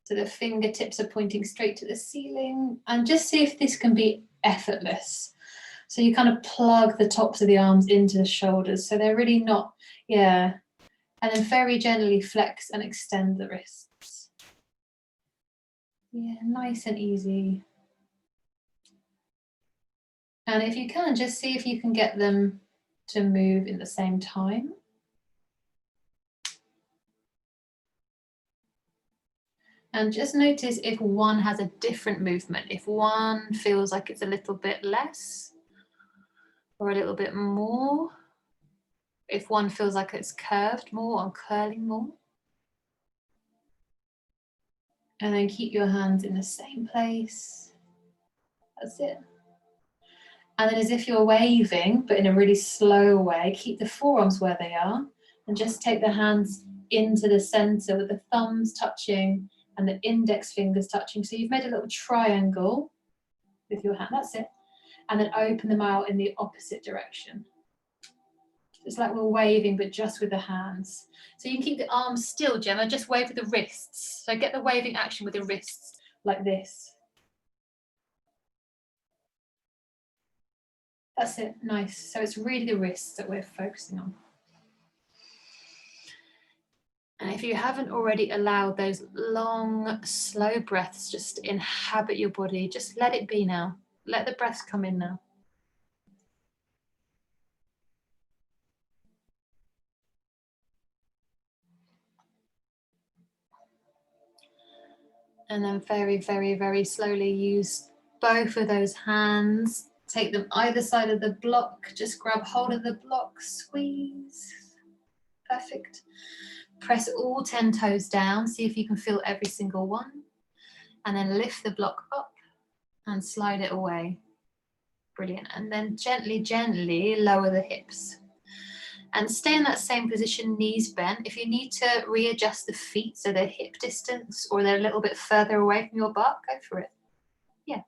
So the fingertips are pointing straight to the ceiling, and just see if this can be effortless. So you kind of plug the tops of the arms into the shoulders, so they're really not, yeah. And then very gently flex and extend the wrists. Yeah, nice and easy. And if you can, just see if you can get them to move in the same time. And just notice if one has a different movement, if one feels like it's a little bit less or a little bit more, if one feels like it's curved more or curling more. And then keep your hands in the same place. That's it. And then as if you're waving, but in a really slow way, keep the forearms where they are and just take the hands into the center with the thumbs touching and the index fingers touching. So you've made a little triangle with your hand, that's it. And then open them out in the opposite direction. It's like we're waving, but just with the hands. So you can keep the arms still, Gemma, just wave with the wrists. So get the waving action with the wrists, like this. That's it, nice. So it's really the wrists that we're focusing on. And if you haven't already allowed those long, slow breaths just to inhabit your body, just let it be now. Let the breaths come in now. And then very, very, very slowly use both of those hands. Take them either side of the block. Just grab hold of the block, squeeze. Perfect. Press all 10 toes down. See if you can feel every single one. And then lift the block up and slide it away. Brilliant. And then gently, gently lower the hips. And stay in that same position, knees bent. If you need to readjust the feet so they're hip distance or they're a little bit further away from your butt, go for it. Yeah.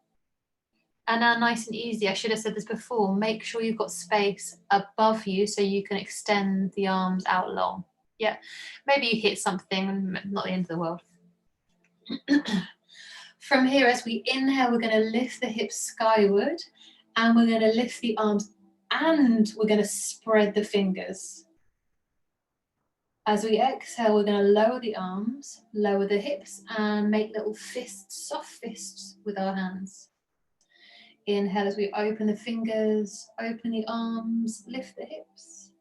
And now nice and easy, I should have said this before, make sure you've got space above you so you can extend the arms out long. Yeah, maybe you hit something, not the end of the world. From here, as we inhale, we're going to lift the hips skyward and we're going to lift the arms and we're going to spread the fingers. As we exhale, we're going to lower the arms, lower the hips, and make little fists, soft fists with our hands. Inhale as we open the fingers, open the arms, lift the hips.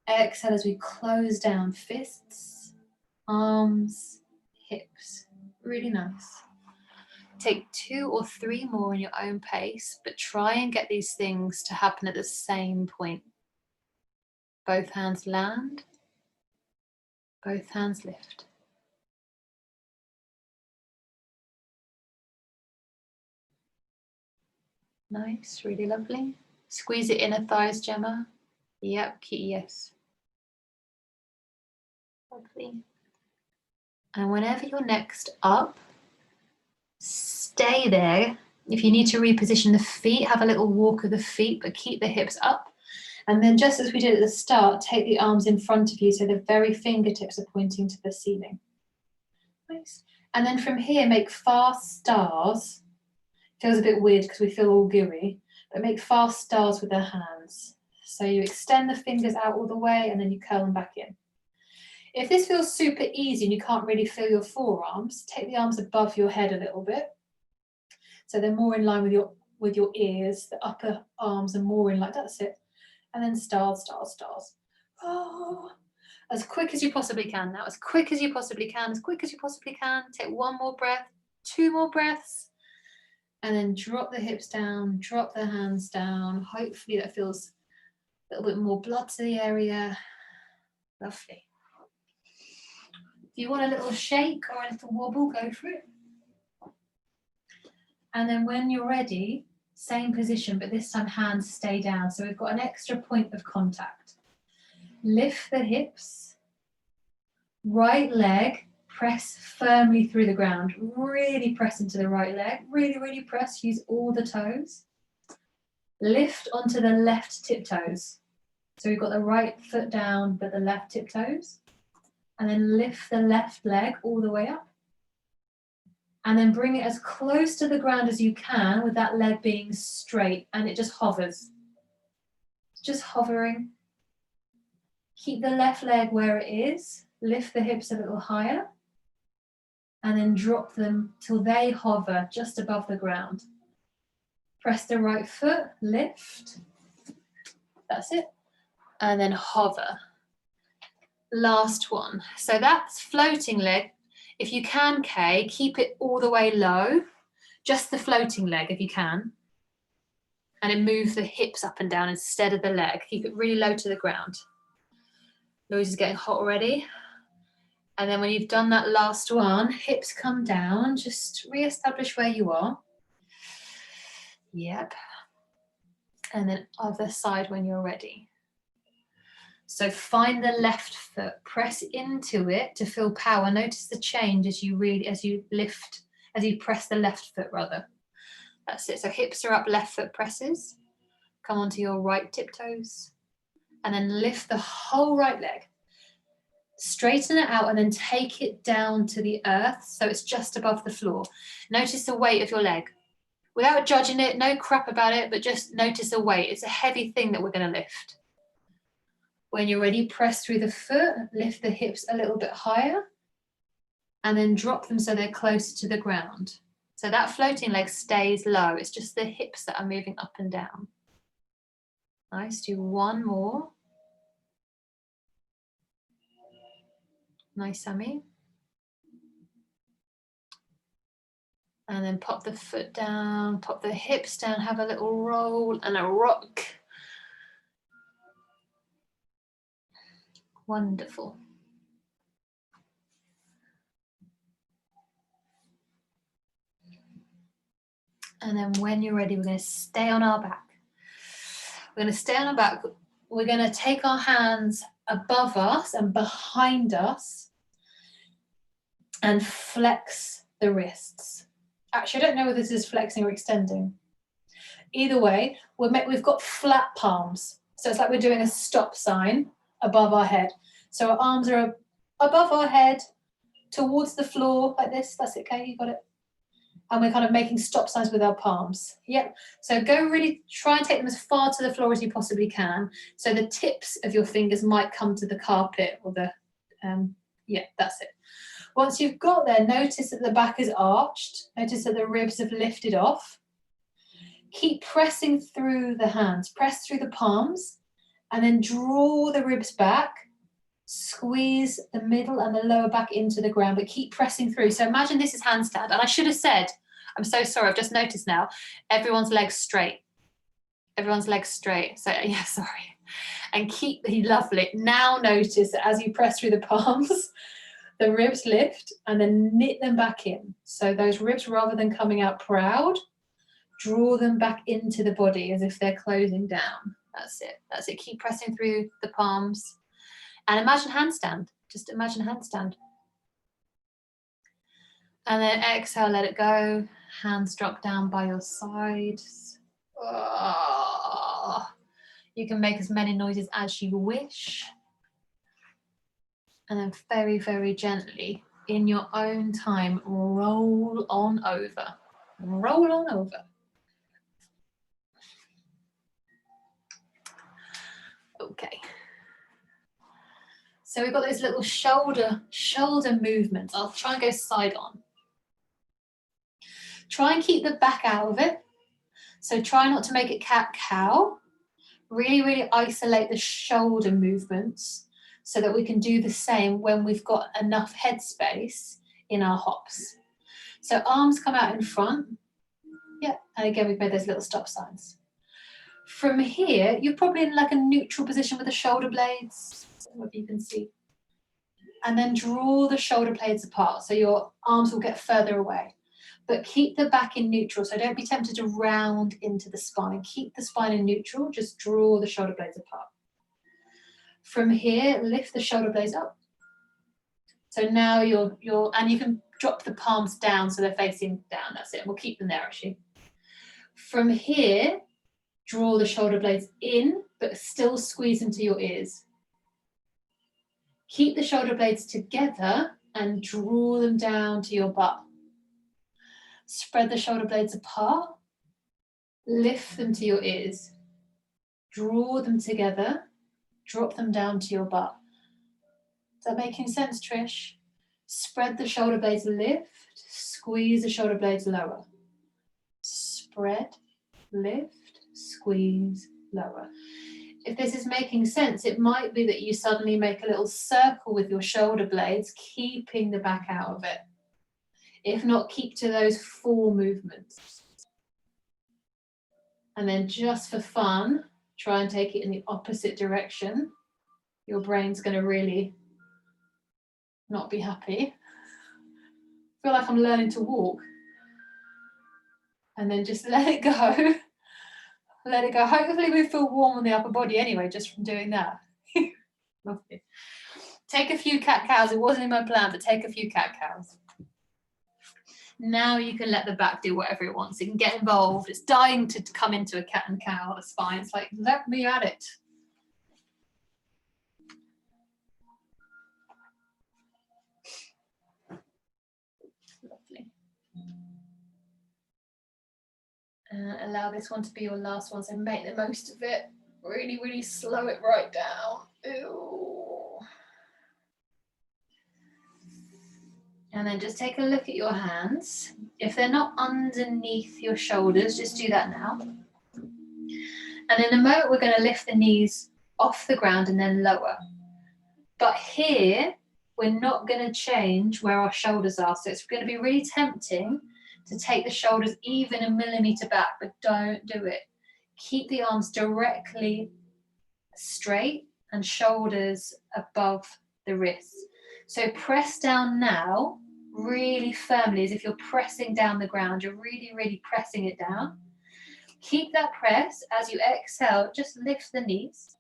Exhale as we close down, fists, arms, hips. Really nice. Take 2 or 3 more in your own pace, but try and get these things to happen at the same point. Both hands land, both hands lift. Nice, really lovely. Squeeze it inner thighs, Gemma. Yep, yes. Lovely. And whenever you're next up, stay there. If you need to reposition the feet, have a little walk of the feet, but keep the hips up. And then just as we did at the start, take the arms in front of you so the very fingertips are pointing to the ceiling. Nice. And then from here, make fast stars. Feels a bit weird because we feel all gooey, but make fast stars with the hands. So you extend the fingers out all the way and then you curl them back in. If this feels super easy and you can't really feel your forearms, take the arms above your head a little bit. So they're more in line with your ears, the upper arms are more in line, that's it. And then stars, stars, stars. Oh, as quick as you possibly can now, as quick as you possibly can, as quick as you possibly can. Take 1 more breath, 2 more breaths, and then drop the hips down, drop the hands down. Hopefully that feels a little bit more blood to the area. Lovely. If you want a little shake or a little wobble, go for it. And then when you're ready, same position, but this time hands stay down. So we've got an extra point of contact. Lift the hips, right leg, press firmly through the ground. Really press into the right leg, really, really press, use all the toes. Lift onto the left tiptoes. So we've got the right foot down, but the left tiptoes. And then lift the left leg all the way up. And then bring it as close to the ground as you can with that leg being straight, and it just hovers. Just hovering. Keep the left leg where it is. Lift the hips a little higher. And then drop them till they hover just above the ground. Press the right foot, lift. That's it. And then hover. Last one. So that's floating leg. If you can, Kay, keep it all the way low. Just the floating leg if you can. And then move the hips up and down instead of the leg. Keep it really low to the ground. Louise is getting hot already. And then when you've done that last one, hips come down, just re-establish where you are. Yep. And then other side when you're ready. So find the left foot, press into it to feel power. Notice the change as you press the left foot rather. That's it. So hips are up, left foot presses. Come onto your right tiptoes. And then lift the whole right leg. Straighten it out and then take it down to the earth so it's just above the floor. Notice the weight of your leg. Without judging it, no crap about it, but just notice the weight. It's a heavy thing that we're going to lift. When you're ready, press through the foot, lift the hips a little bit higher, and then drop them so they're closer to the ground. So that floating leg stays low. It's just the hips that are moving up and down. Nice. Do one more. Nice, Sammy. And then pop the foot down, pop the hips down, have a little roll and a rock. Wonderful. And then when you're ready, we're going to stay on our back. We're going to stay on our back. We're going to take our hands above us and behind us and flex the wrists. Actually, I don't know whether this is flexing or extending. Either way, we've got flat palms. So it's like we're doing a stop sign above our head. So our arms are above our head, towards the floor, like this. That's it, Kay, you got it. And we're kind of making stop signs with our palms. Yep. So go really, try and take them as far to the floor as you possibly can. So the tips of your fingers might come to the carpet or the, yeah, that's it. Once you've got there, notice that the back is arched. Notice that the ribs have lifted off. Keep pressing through the hands. Press through the palms and then draw the ribs back. Squeeze the middle and the lower back into the ground, but keep pressing through. So imagine this is handstand. And I should have said, I'm so sorry, I've just noticed now, everyone's legs straight. Everyone's legs straight. So yeah, sorry. And keep the lovely. Now notice that as you press through the palms, the ribs lift and then knit them back in. So those ribs, rather than coming out proud, draw them back into the body as if they're closing down. That's it. That's it. Keep pressing through the palms. And imagine handstand. Just imagine handstand. And then exhale, let it go. Hands drop down by your sides. Oh. You can make as many noises as you wish. And then very, very gently, in your own time, roll on over. Roll on over. Okay. So we've got those little shoulder movements. I'll try and go side on. Try and keep the back out of it. So try not to make it cat-cow. Really, really isolate the shoulder movements so that we can do the same when we've got enough headspace in our hops. So arms come out in front. Yeah, and again, we've made those little stop signs. From here, you're probably in like a neutral position with the shoulder blades. What you can see, and then draw the shoulder blades apart so your arms will get further away, but keep the back in neutral. So don't be tempted to round into the spine. Keep the spine in neutral. Just draw the shoulder blades apart. From here, lift the shoulder blades up. So now and you can drop the palms down so they're facing down. That's it. We'll keep them there actually. From here, draw the shoulder blades in, but still squeeze into your ears. Keep the shoulder blades together and draw them down to your butt. Spread the shoulder blades apart. Lift them to your ears. Draw them together. Drop them down to your butt. Is that making sense, Trish? Spread the shoulder blades, lift. Squeeze the shoulder blades lower. Spread, lift, squeeze, lower. If this is making sense, it might be that you suddenly make a little circle with your shoulder blades, keeping the back out of it. If not, keep to those 4 movements. And then just for fun, try and take it in the opposite direction. Your brain's going to really not be happy. I feel like I'm learning to walk. And then just let it go. Let it go. Hopefully we feel warm on the upper body anyway, just from doing that. Lovely. Take a few cat-cows. It wasn't in my plan, but take a few cat-cows. Now you can let the back do whatever it wants. It can get involved. It's dying to come into a cat and cow. That's fine. It's like, let me at it. Lovely. Allow this one to be your last one, so make the most of it. Really, really slow it right down. Ooh. And then just take a look at your hands. If they're not underneath your shoulders, just do that now. And in a moment, we're going to lift the knees off the ground and then lower. But here, we're not going to change where our shoulders are. So it's going to be really tempting to take the shoulders even a millimeter back, but don't do it. Keep the arms directly straight and shoulders above the wrists. So press down now really firmly, as if you're pressing down the ground. You're really, really pressing it down. Keep that press. As you exhale, just lift the knees.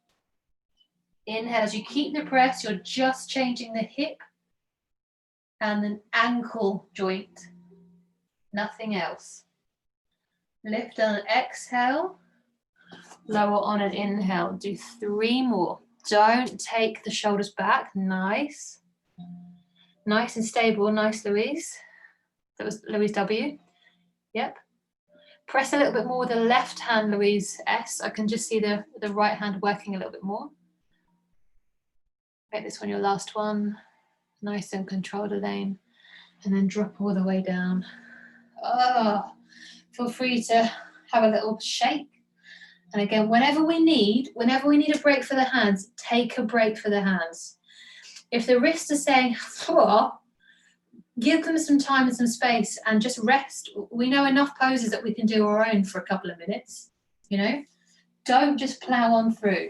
Inhale, as you keep the press, you're just changing the hip and an ankle joint. Nothing else. Lift on an exhale, lower on an inhale. Do 3 more. Don't take the shoulders back. Nice. Nice and stable. Nice, Louise. That was Louise W. Yep. Press a little bit more with the left hand, Louise S. I can just see the right hand working a little bit more. Make this one your last one. Nice and control the lane. And then drop all the way down. Oh, feel free to have a little shake. And again, whenever we need a break for the hands, take a break for the hands. If the wrists are saying, oh, give them some time and some space and just rest. We know enough poses that we can do our own for a couple of minutes, you know? Don't just plow on through.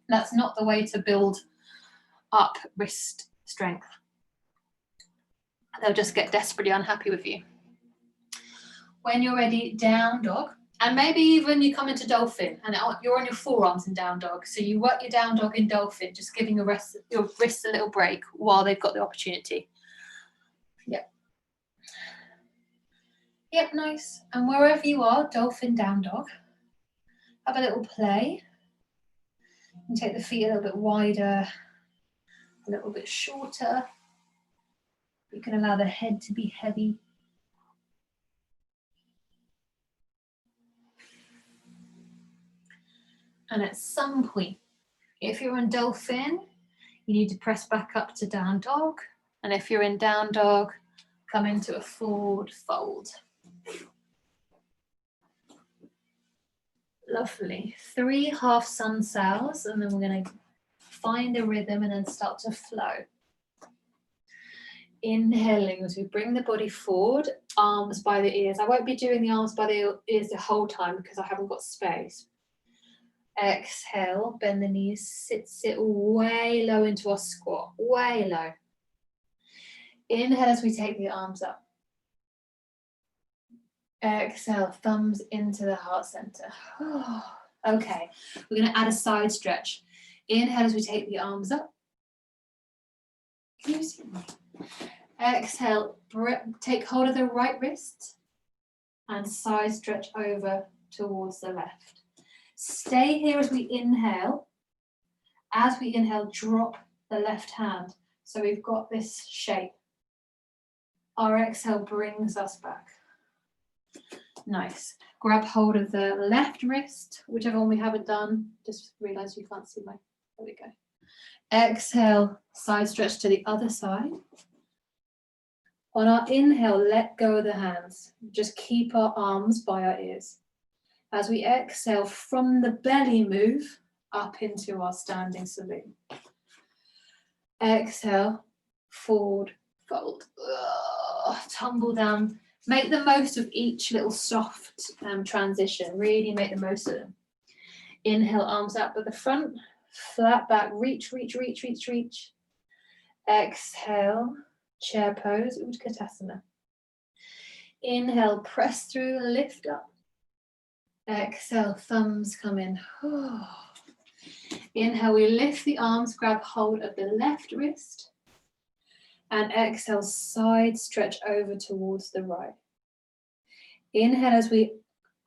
That's not the way to build up wrist strength. They'll just get desperately unhappy with you. When you're ready, down dog. And maybe even you come into dolphin and you're on your forearms in down dog. So you work your down dog in dolphin, just giving your wrists a little break while they've got the opportunity. Yep. Yep, nice. And wherever you are, dolphin, down dog, have a little play. And take the feet a little bit wider, a little bit shorter. You can allow the head to be heavy. And at some point, if you're in dolphin, you need to press back up to down dog. And if you're in down dog, come into a forward fold. Lovely. 3 half sun sails, and then we're going to find a rhythm and then start to flow. Inhaling as we bring the body forward, arms by the ears. I won't be doing the arms by the ears the whole time because I haven't got space. Exhale, bend the knees, sit way low into our squat, way low. Inhale as we take the arms up. Exhale, thumbs into the heart center. Okay, we're going to add a side stretch. Inhale as we take the arms up. Can you see me? Exhale, take hold of the right wrist and side stretch over towards the left. Stay here as we inhale. As we inhale, drop the left hand. So we've got this shape. Our exhale brings us back. Nice. Grab hold of the left wrist, whichever one we haven't done. Just realize you can't see my, there we go. Exhale, side stretch to the other side. On our inhale, let go of the hands. Just keep our arms by our ears. As we exhale, from the belly move up into our standing saloon. Exhale, forward, fold, tumble down. Make the most of each little soft transition. Really make the most of them. Inhale, arms out at the front, flat back, reach, reach, reach, reach, reach. Exhale, chair pose, Utkatasana. Inhale, press through, lift up. Exhale, thumbs come in. Inhale, we lift the arms, grab hold of the left wrist. And exhale, side stretch over towards the right. Inhale as we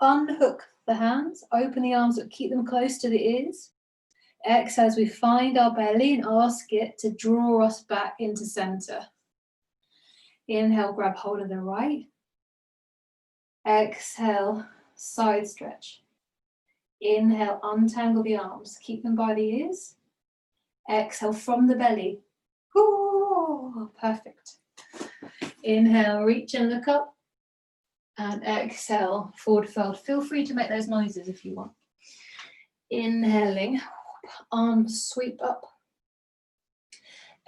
unhook the hands, open the arms, but keep them close to the ears. Exhale as we find our belly and ask it to draw us back into center. Inhale, grab hold of the right. Exhale, side stretch. Inhale, untangle the arms, keep them by the ears. Exhale from the belly. Ooh, perfect. Inhale, reach and look up. And exhale, forward fold. Feel free to make those noises if you want. Inhaling, arms sweep up.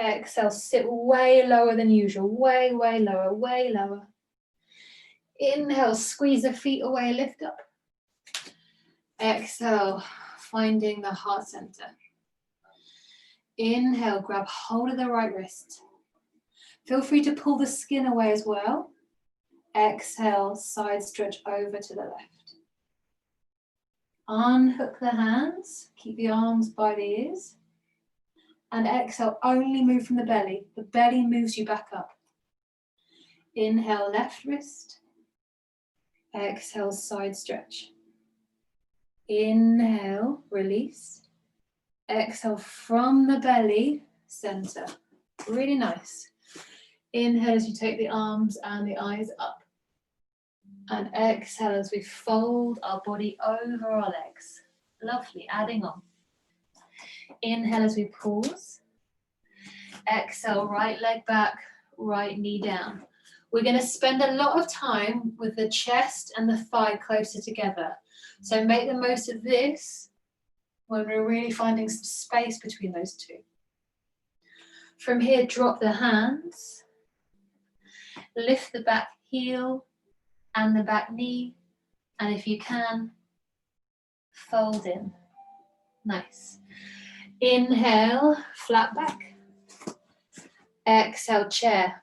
Exhale, sit way lower than usual. Way, way lower, way lower. Inhale, squeeze the feet away, lift up. Exhale, finding the heart center. Inhale, grab hold of the right wrist. Feel free to pull the skin away as well. Exhale, side stretch over to the left. Unhook the hands, keep the arms by the ears. And exhale, only move from the belly. The belly moves you back up. Inhale, left wrist. Exhale, side stretch. Inhale, release. Exhale from the belly, center. Really nice. Inhale as you take the arms and the eyes up. And exhale as we fold our body over our legs. Lovely, adding on. Inhale as we pause. Exhale, right leg back, right knee down. We're going to spend a lot of time with the chest and the thigh closer together. So make the most of this when we're really finding some space between those two. From here, drop the hands. Lift the back heel and the back knee. And if you can, fold in. Nice. Inhale, flat back. Exhale, chair.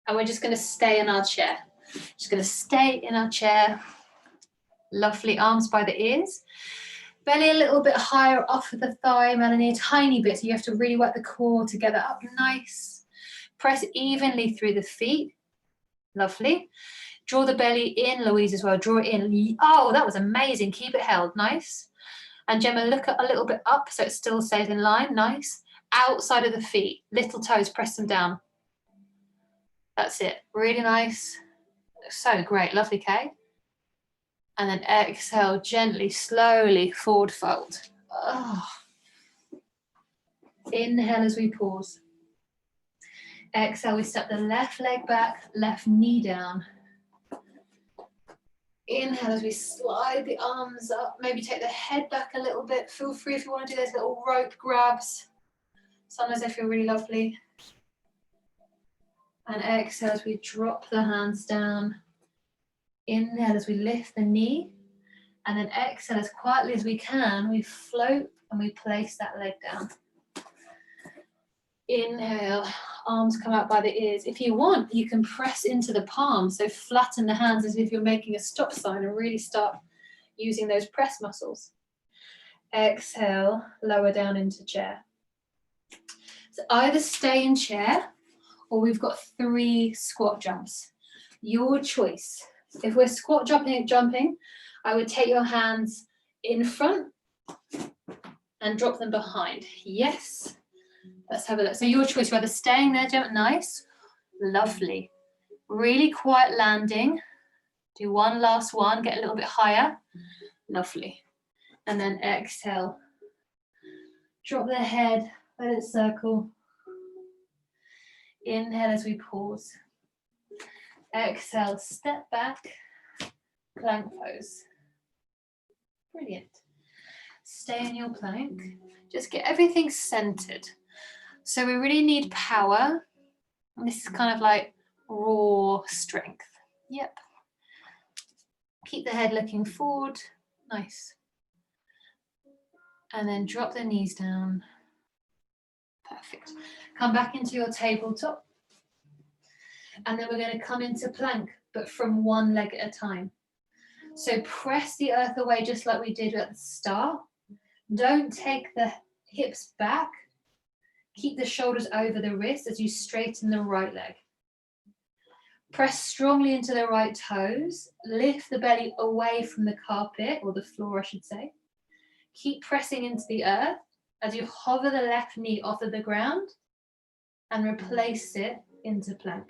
And we're just going to stay in our chair. Just going to stay in our chair. Lovely, arms by the ears. Belly a little bit higher off of the thigh, Melanie, a tiny bit. So you have to really work the core together up nice. Press evenly through the feet. Lovely. Draw the belly in, Louise, as well. Draw it in. Oh, that was amazing. Keep it held. Nice. And Gemma, look a little bit up so it still stays in line. Nice. Outside of the feet. Little toes, press them down. That's it. Really nice. So great. Lovely, Kay. And then exhale, gently, slowly forward fold. Oh. Inhale as we pause. Exhale, we step the left leg back, left knee down. Inhale as we slide the arms up, maybe take the head back a little bit. Feel free if you want to do those little rope grabs. Sometimes they feel really lovely. And exhale as we drop the hands down. Inhale as we lift the knee. And then exhale as quietly as we can, we float and we place that leg down. Inhale, arms come out by the ears. If you want, you can press into the palms, so flatten the hands as if you're making a stop sign and really start using those press muscles. Exhale, lower down into chair. So either stay in chair or we've got 3 squat jumps. Your choice. If we're squat jumping, I would take your hands in front and drop them behind. Yes. Let's have a look. So your choice, whether staying there, jump, nice, lovely. Really quiet landing. Do one last one, get a little bit higher. Lovely. And then exhale. Drop the head, let it circle. Inhale as we pause. Exhale, step back, plank pose. Brilliant. Stay in your plank. Just get everything centered. So we really need power. And this is kind of like raw strength. Yep. Keep the head looking forward. Nice. And then drop the knees down. Perfect. Come back into your tabletop. And then we're going to come into plank, but from one leg at a time. So press the earth away just like we did at the start. Don't take the hips back. Keep the shoulders over the wrists as you straighten the right leg. Press strongly into the right toes. Lift the belly away from the carpet, or the floor, I should say. Keep pressing into the earth as you hover the left knee off of the ground and replace it into plank.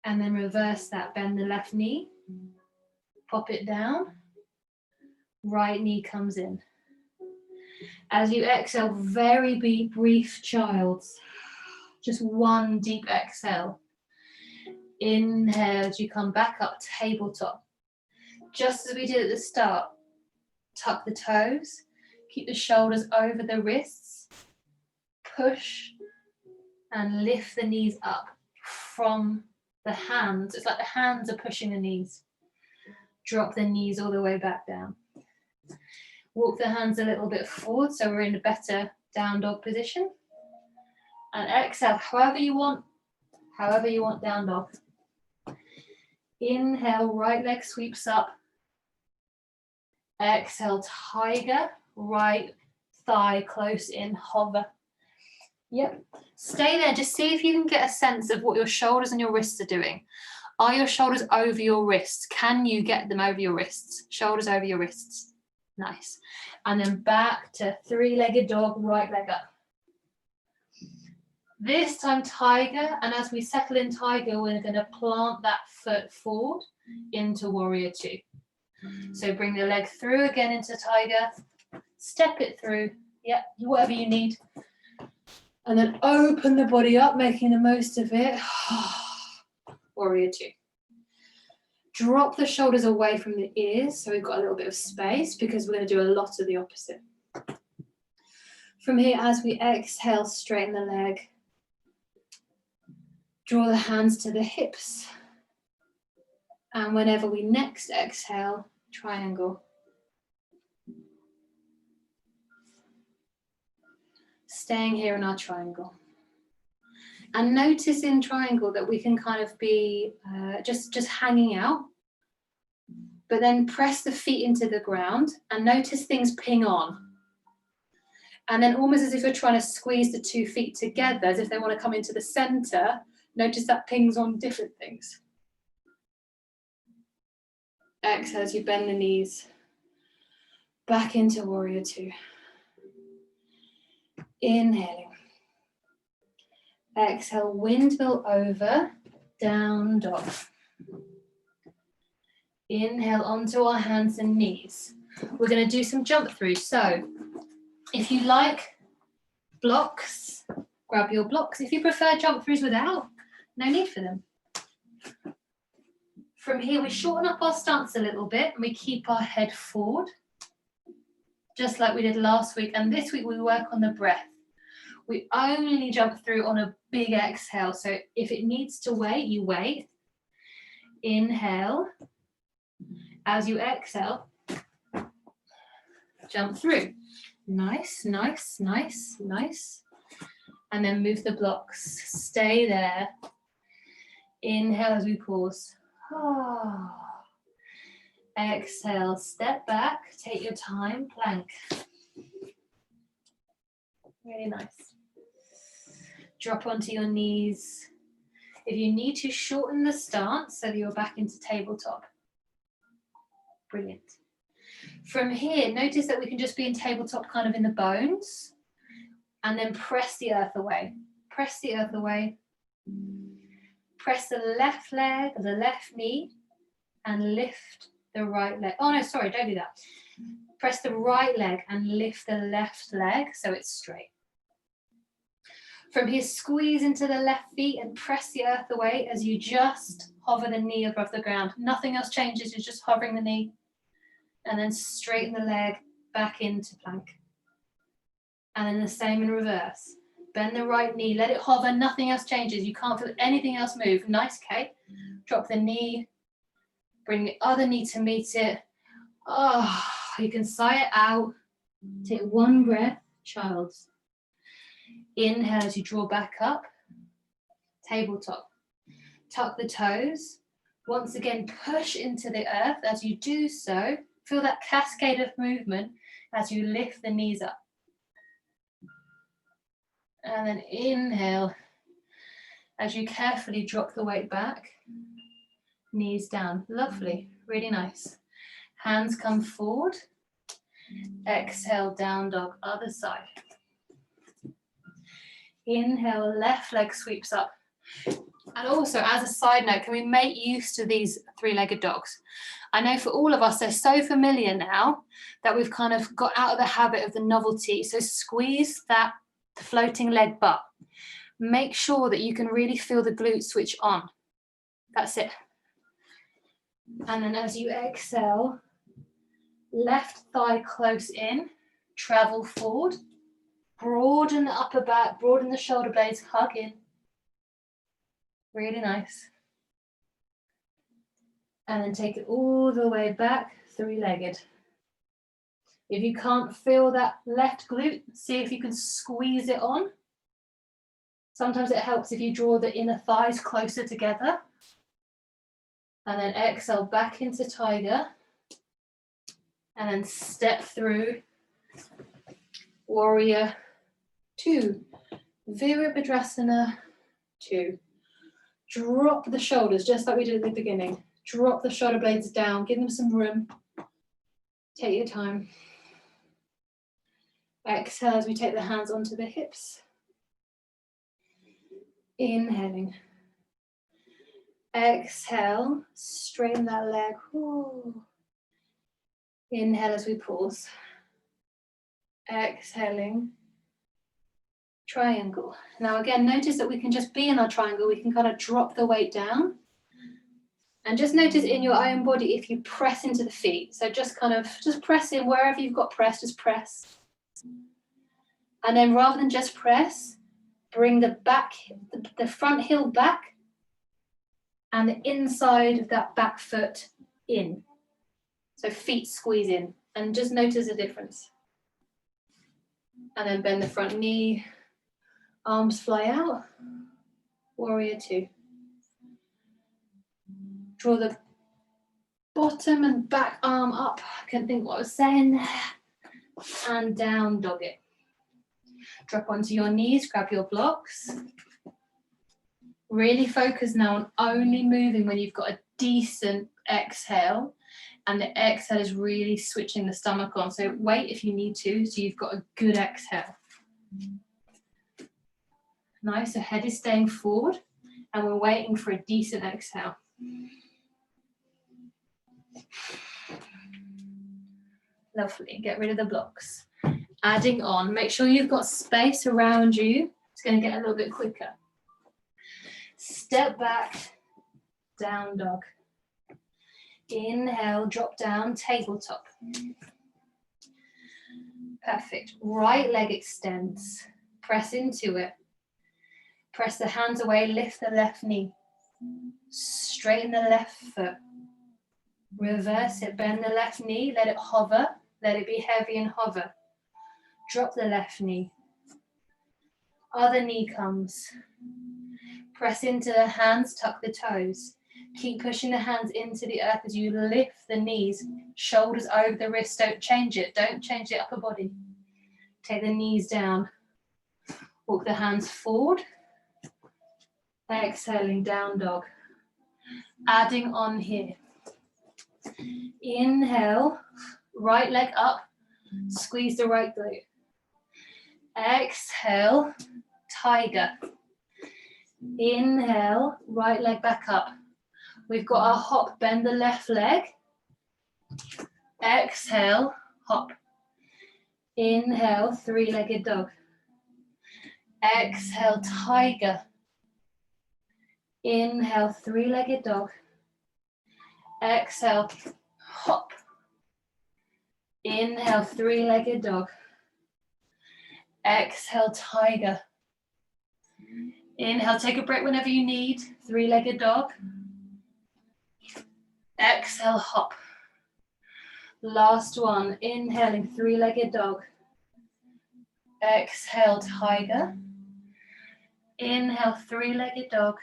And then reverse that, bend the left knee, pop it down, right knee comes in. As you exhale, very brief childs. Just one deep exhale. Inhale as you come back up, tabletop. Just as we did at the start, tuck the toes, keep the shoulders over the wrists, push and lift the knees up from the hands. It's like the hands are pushing the knees. Drop the knees all the way back down. Walk the hands a little bit forward so we're in a better down dog position. And exhale, however you want down dog. Inhale, right leg sweeps up. Exhale, tiger, right thigh close in, hover. Yep, stay there, just see if you can get a sense of what your shoulders and your wrists are doing. Are your shoulders over your wrists? Can you get them over your wrists? Shoulders over your wrists. Nice. And then back to three-legged dog, right leg up. This time tiger, and as we settle in tiger, we're going to plant that foot forward into warrior two. So bring the leg through again into tiger, step it through, yeah, whatever you need. And then open the body up, making the most of it. Warrior two. Drop the shoulders away from the ears, so we've got a little bit of space because we're going to do a lot of the opposite. From here, as we exhale, straighten the leg. Draw the hands to the hips. And whenever we next exhale, triangle. Staying here in our triangle. And notice in triangle that we can kind of be just hanging out, but then press the feet into the ground and notice things ping on. And then almost as if you're trying to squeeze the 2 feet together, as if they want to come into the center, notice that pings on different things. Exhale as you bend the knees. Back into warrior two. Inhaling. Exhale, windmill over, down dog. Inhale onto our hands and knees. We're going to do some jump throughs. So if you like blocks, grab your blocks. If you prefer jump throughs without, no need for them. From here, we shorten up our stance a little bit and we keep our head forward, just like we did last week. And this week we work on the breath. We only jump through on a big exhale. So if it needs to wait, you wait. Inhale. As you exhale, jump through. Nice, nice, nice, nice. And then move the blocks. Stay there. Inhale as we pause. Exhale, step back, take your time, plank. Really nice. Drop onto your knees. If you need to, shorten the stance so that you're back into tabletop. Brilliant. From here, notice that we can just be in tabletop kind of in the bones and then press the earth away. Press the earth away. Press the left leg or the left knee and lift the right leg. Oh no, sorry, don't do that. Press the right leg and lift the left leg so it's straight. From here, squeeze into the left feet and press the earth away as you just hover the knee above the ground. Nothing else changes, you're just hovering the knee. And then straighten the leg back into plank. And then the same in reverse. Bend the right knee, let it hover, nothing else changes. You can't feel anything else move. Nice, Kate. Drop the knee, bring the other knee to meet it. Oh, you can sigh it out. Take one breath, child's. Inhale as you draw back up, tabletop. Tuck the toes. Once again, push into the earth. As you do so, feel that cascade of movement as you lift the knees up. And then inhale as you carefully drop the weight back, knees down. Lovely, really nice. Hands come forward. Exhale, down dog, other side. Inhale, left leg sweeps up. And also, as a side note, can we make use to these three-legged dogs? I know for all of us, they're so familiar now that we've kind of got out of the habit of the novelty. So squeeze that floating leg butt. Make sure that you can really feel the glutes switch on. That's it. And then as you exhale, left thigh close in, travel forward. Broaden the upper back, broaden the shoulder blades, hug in. Really nice. And then take it all the way back, three-legged. If you can't feel that left glute, see if you can squeeze it on. Sometimes it helps if you draw the inner thighs closer together. And then exhale back into tiger. And then step through warrior 2, Virabhadrasana 2. Drop the shoulders, just like we did at the beginning. Drop the shoulder blades down, give them some room. Take your time. Exhale as we take the hands onto the hips. Inhaling. Exhale, straighten that leg. Ooh. Inhale as we pause. Exhaling. Triangle. Now again, notice that we can just be in our triangle. We can kind of drop the weight down. And just notice in your own body if you press into the feet. So just press in wherever you've got press, just press. And then rather than just press, bring the front heel back and the inside of that back foot in. So feet squeeze in and just notice the difference. And then bend the front knee. Arms fly out, warrior 2. Draw the bottom and back arm up. I can't think what I was saying there. And down dog it. Drop onto your knees, grab your blocks. Really focus now on only moving when you've got a decent exhale. And the exhale is really switching the stomach on. So wait if you need to, so you've got a good exhale. Nice, so head is staying forward and we're waiting for a decent exhale. Lovely, get rid of the blocks. Adding on, make sure you've got space around you. It's going to get a little bit quicker. Step back, down dog. Inhale, drop down, tabletop. Perfect, right leg extends. Press into it. Press the hands away, lift the left knee. Straighten the left foot. Reverse it, bend the left knee, let it hover. Let it be heavy and hover. Drop the left knee. Other knee comes. Press into the hands, tuck the toes. Keep pushing the hands into the earth as you lift the knees. Shoulders over the wrists, don't change it. Don't change the upper body. Take the knees down. Walk the hands forward. Exhaling, down dog. Adding on here. Inhale, right leg up, squeeze the right glute. Exhale, tiger. Inhale, right leg back up. We've got our hop, bend the left leg. Exhale, hop. Inhale, three-legged dog. Exhale, tiger. Inhale, three-legged dog. Exhale, hop. Inhale, three-legged dog. Exhale, tiger. Inhale, take a break whenever you need. Three-legged dog. Exhale, hop. Last one, inhaling, three-legged dog. Exhale, tiger. Inhale, three-legged dog.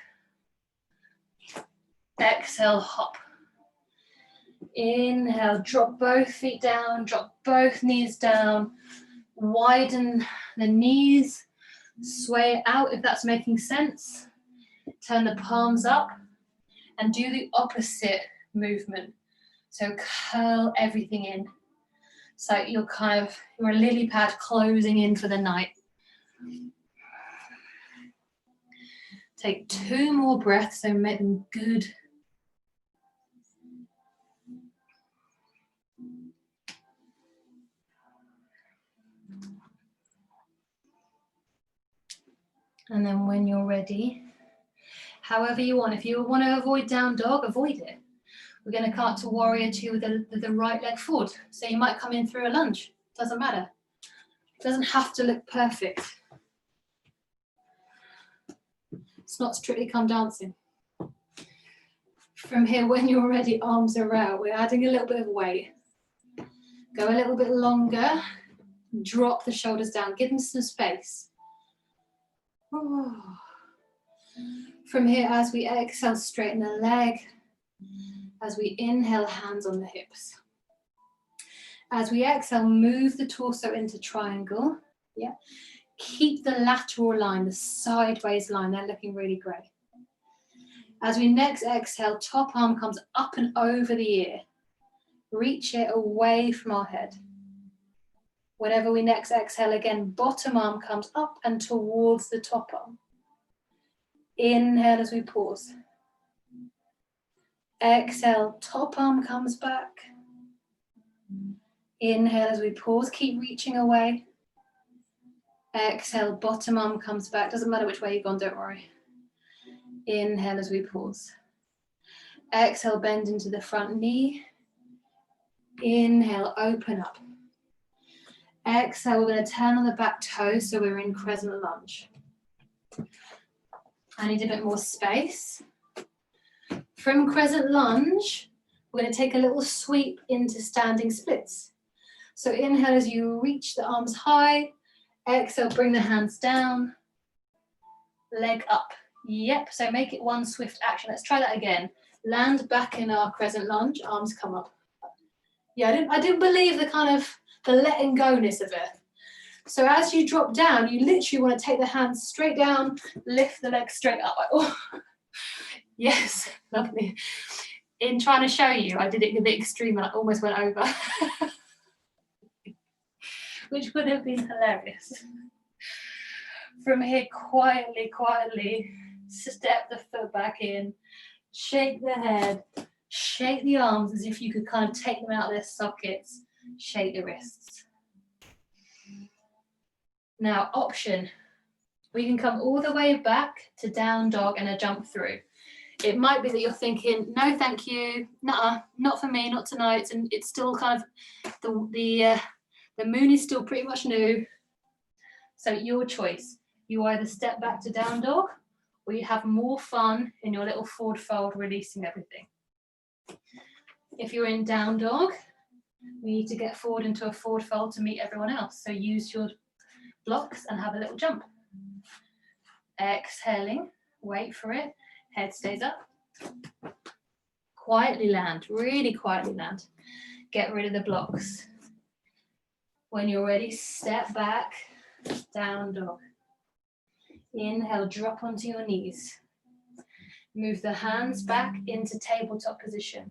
Exhale, hop. Inhale, drop both feet down, drop both knees down. Widen the knees, sway it out if that's making sense. Turn the palms up and do the opposite movement. So curl everything in. So you're a lily pad closing in for the night. Take 2 more breaths, so make them good. And then when you're ready, however you want, if you want to avoid down dog, avoid it. We're going to cut to warrior 2 with the right leg forward. So you might come in through a lunge, doesn't matter. It doesn't have to look perfect. It's not Strictly Come Dancing. From here, when you're ready, arms are out. We're adding a little bit of weight. Go a little bit longer. Drop the shoulders down. Give them some space. From here, as we exhale, straighten the leg. As we inhale, hands on the hips. As we exhale, move the torso into triangle. Yeah. Keep the lateral line, the sideways line. They're looking really great. As we next exhale, top arm comes up and over the ear. Reach it away from our head. Whenever we next exhale again, bottom arm comes up and towards the top arm. Inhale as we pause. Exhale, top arm comes back. Inhale as we pause, keep reaching away. Exhale, bottom arm comes back. Doesn't matter which way you've gone, don't worry. Inhale as we pause. Exhale, bend into the front knee. Inhale, open up. Exhale, we're going to turn on the back toe, so we're in crescent lunge. I need a bit more space. From crescent lunge, we're going to take a little sweep into standing splits. So inhale as you reach the arms high. Exhale, bring the hands down. Leg up. Yep, so make it one swift action. Let's try that again. Land back in our crescent lunge, arms come up. Yeah, I didn't believe the letting go-ness of it. So as you drop down, you literally want to take the hands straight down, lift the legs straight up. Oh. Yes, lovely. In trying to show you, I did it a bit extreme and I almost went over. Which would have been hilarious. From here, quietly, step the foot back in, shake the head, shake the arms as if you could kind of take them out of their sockets, shake the wrists. Now, option. We can come all the way back to down dog and a jump through. It might be that you're thinking, no, thank you, nuh-uh, not for me, not tonight, and it's still kind of, the moon is still pretty much new. So your choice. You either step back to down dog, or you have more fun in your little forward fold, releasing everything. If you're in down dog, we need to get forward into a forward fold to meet everyone else. So use your blocks and have a little jump. Exhaling, wait for it, head stays up. Quietly land, really quietly land. Get rid of the blocks. When you're ready, step back, down dog. Inhale, drop onto your knees. Move the hands back into tabletop position.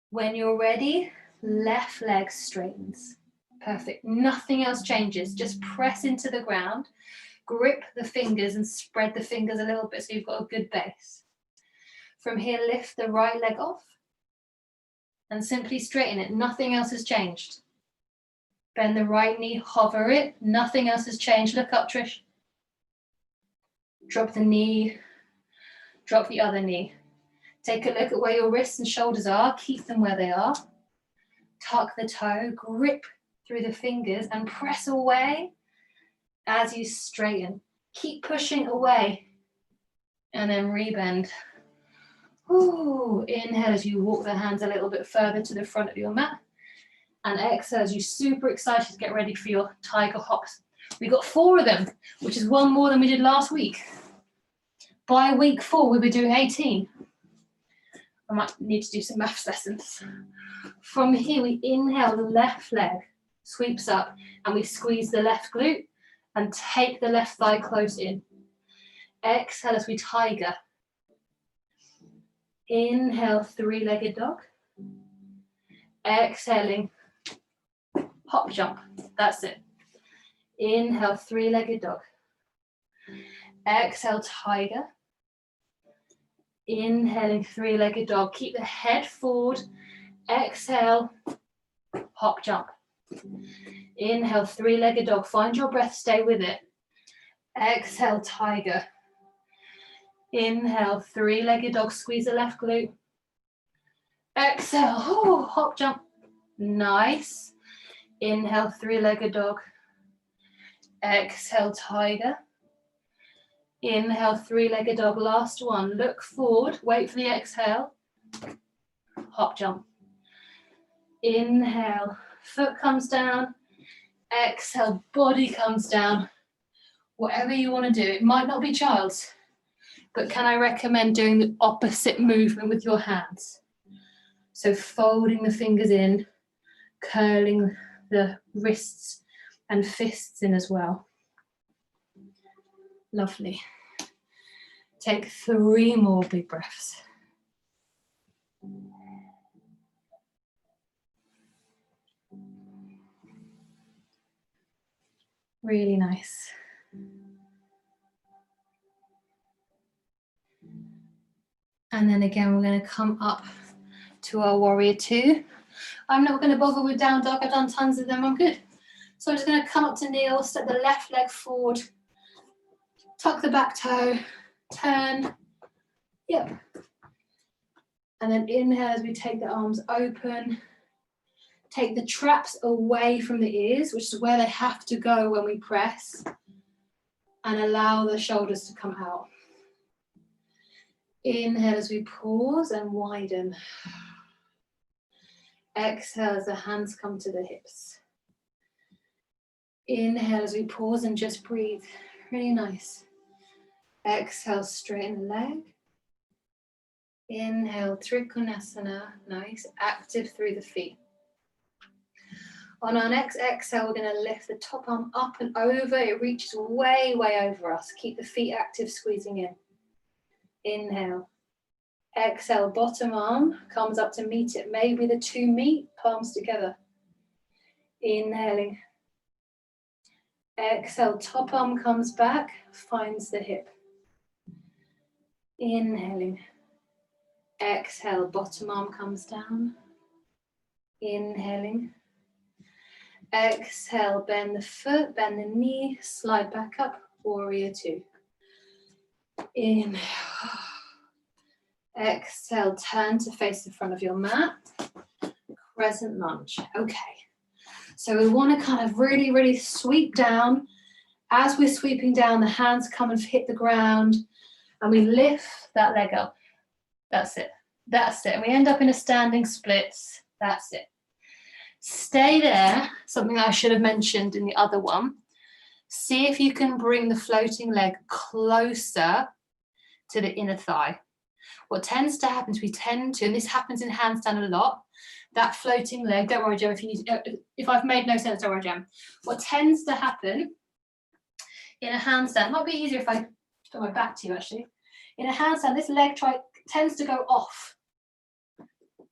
When you're ready, left leg straightens. Perfect. Nothing else changes. Just press into the ground, grip the fingers and spread the fingers a little bit so you've got a good base. From here, lift the right leg off and simply straighten it. Nothing else has changed. Bend the right knee, hover it. Nothing else has changed. Look up, Trish. Drop the knee, drop the other knee. Take a look at where your wrists and shoulders are. Keep them where they are. Tuck the toe, grip through the fingers and press away as you straighten. Keep pushing away and then rebend. Ooh, inhale as you walk the hands a little bit further to the front of your mat. And exhale as you're super excited to get ready for your tiger hops. We got 4 of them, which is 1 more than we did last week. By week 4, we'll be doing 18. I might need to do some maths lessons. From here, we inhale, the left leg sweeps up and we squeeze the left glute and take the left thigh close in. Exhale as we tiger. Inhale, 3-legged dog. Exhaling, hop jump. That's it. Inhale, 3-legged dog. Exhale, tiger. Inhaling, 3-legged dog. Keep the head forward. Exhale, hop jump. Inhale, 3-legged dog. Find your breath, stay with it. Exhale, tiger. Inhale, 3-legged dog. Squeeze the left glute. Exhale, hop jump. Nice. Inhale, 3-legged dog. Exhale, tiger. Inhale, 3-legged dog. Last one. Look forward. Wait for the exhale. Hop jump. Inhale, foot comes down. Exhale, body comes down. Whatever you want to do. It might not be child's, but can I recommend doing the opposite movement with your hands? So folding the fingers in, curling the wrists and fists in as well. Lovely. Take 3 more big breaths. Really nice. And then again, we're going to come up to our warrior 2. I'm not going to bother with down dog. I've done tons of them. I'm good. So I'm just going to come up to kneel, step the left leg forward, tuck the back toe, turn. Yep. And then inhale as we take the arms open. Take the traps away from the ears, which is where they have to go when we press. And allow the shoulders to come out. Inhale as we pause and widen. Exhale as the hands come to the hips. Inhale as we pause and just breathe. Really nice. Exhale, straighten the leg. Inhale, Trikonasana. Nice. Active through the feet. On our next exhale, we're going to lift the top arm up and over. It reaches way, way over us. Keep the feet active, squeezing in. Inhale. Exhale, bottom arm comes up to meet it. Maybe the 2 meet, palms together. Inhaling. Exhale, top arm comes back, finds the hip. Inhaling. Exhale, bottom arm comes down. Inhaling. Exhale, bend the foot, bend the knee, slide back up, warrior 2. Inhale. Exhale, turn to face the front of your mat. Crescent lunge. Okay. So we want to kind of really, really sweep down. As we're sweeping down, the hands come and hit the ground and we lift that leg up. That's it. That's it. And we end up in a standing splits. That's it. Stay there. Something I should have mentioned in the other one. See if you can bring the floating leg closer to the inner thigh. What tends to happen is we tend to, and this happens in handstand a lot, that floating leg, don't worry, Jem, if I've made no sense, don't worry, Jem. What tends to happen in a handstand, it might be easier if I put my back to you actually. In a handstand, this leg tends to go off.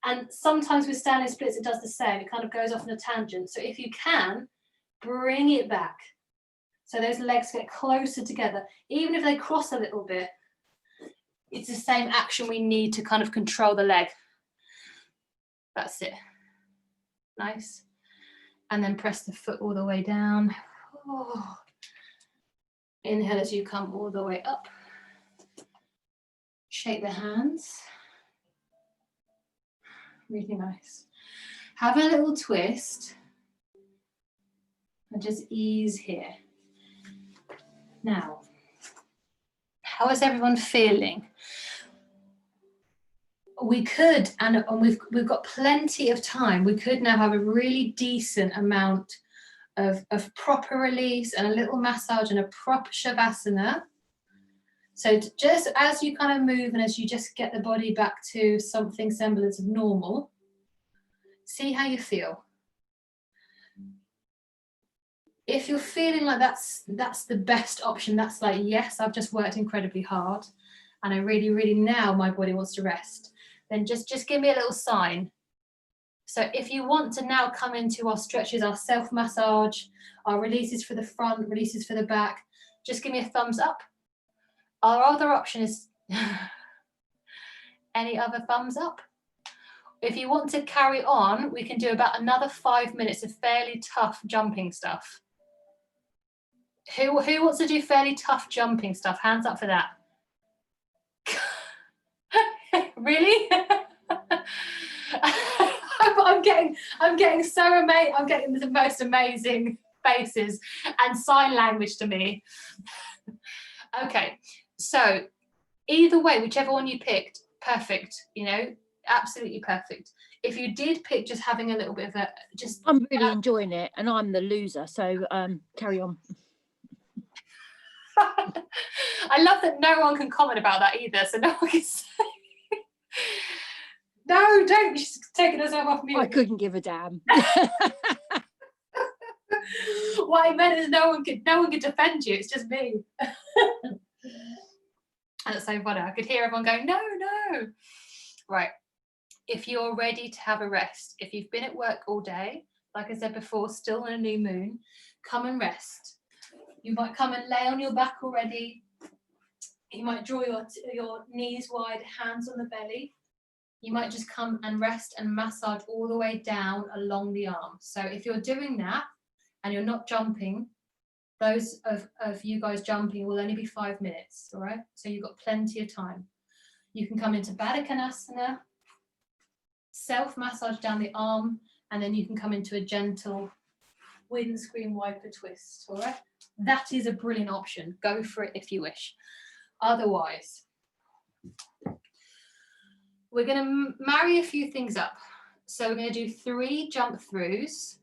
And sometimes with standing splits, it does the same. It kind of goes off on a tangent. So if you can, bring it back. So those legs get closer together. Even if they cross a little bit, It's the same action we need to kind of control the leg. That's it. Nice. And then press the foot all the way down. Oh. Inhale as you come all the way up. Shake the hands. Really nice. Have a little twist. And just ease here. Now, how is everyone feeling? We could, and we've got plenty of time, we could now have a really decent amount of proper release and a little massage and a proper Shavasana. So just as you kind of move and as you just get the body back to something semblance of normal, see how you feel. If you're feeling like that's the best option, that's like, yes, I've just worked incredibly hard and I really, really now my body wants to rest, then just give me a little sign. So if you want to now come into our stretches, our self-massage, our releases for the front, releases for the back, just give me a thumbs up. Our other option is any other thumbs up. If you want to carry on, we can do about another 5 minutes of fairly tough jumping stuff. Who wants to do fairly tough jumping stuff? Hands up for that. Really? I'm getting so amazed. I'm getting the most amazing faces and sign language to me. Okay, so either way, whichever one you picked, perfect. You know, absolutely perfect. If you did pick just having a little bit of a I'm really enjoying it, and I'm the loser, so carry on. I love that no one can comment about that either, so no one can say no, don't. She's taking herself off mute. I couldn't give a damn. What I meant is no one could defend you. It's just me. That's so funny. I could hear everyone going, no. Right. If you're ready to have a rest, if you've been at work all day, like I said before, still on a new moon, come and rest. You might come and lay on your back already. You might draw your knees wide, hands on the belly. You might just come and rest and massage all the way down along the arm. So if you're doing that and you're not jumping, those of you guys jumping will only be 5 minutes, all right? So you've got plenty of time. You can come into Baddha Konasana, self-massage down the arm, and then you can come into a gentle windscreen wiper twist, all right? That is a brilliant option. Go for it if you wish. Otherwise, we're going to marry a few things up. So we're going to do 3 jump throughs,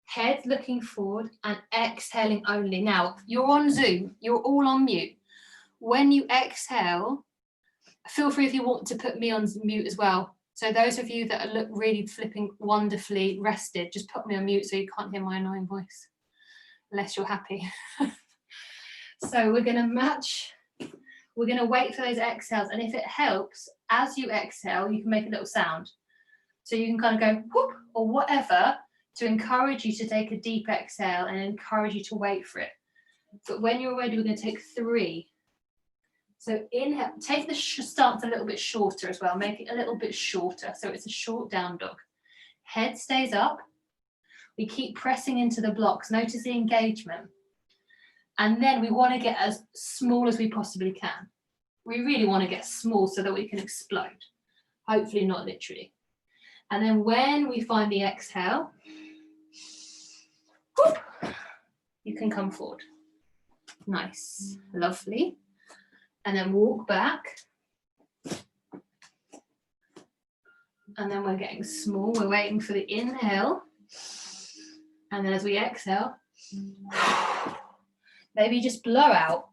head looking forward and exhaling only. Now, you're on Zoom, you're all on mute. When you exhale, feel free if you want to put me on mute as well. So those of you that look really flipping wonderfully rested, just put me on mute so you can't hear my annoying voice, unless you're happy. So we're going to match. We're going to wait for those exhales, and if it helps, as you exhale, you can make a little sound. So you can kind of go whoop or whatever to encourage you to take a deep exhale and encourage you to wait for it. But when you're ready, we're going to take 3. So inhale, take the stance a little bit shorter as well, make it a little bit shorter. So it's a short down dog. Head stays up. We keep pressing into the blocks. Notice the engagement. And then we want to get as small as we possibly can. We really want to get small so that we can explode. Hopefully not literally. And then when we find the exhale, whoop, you can come forward. Nice, lovely. And then walk back. And then we're getting small. We're waiting for the inhale. And then as we exhale, maybe just blow out.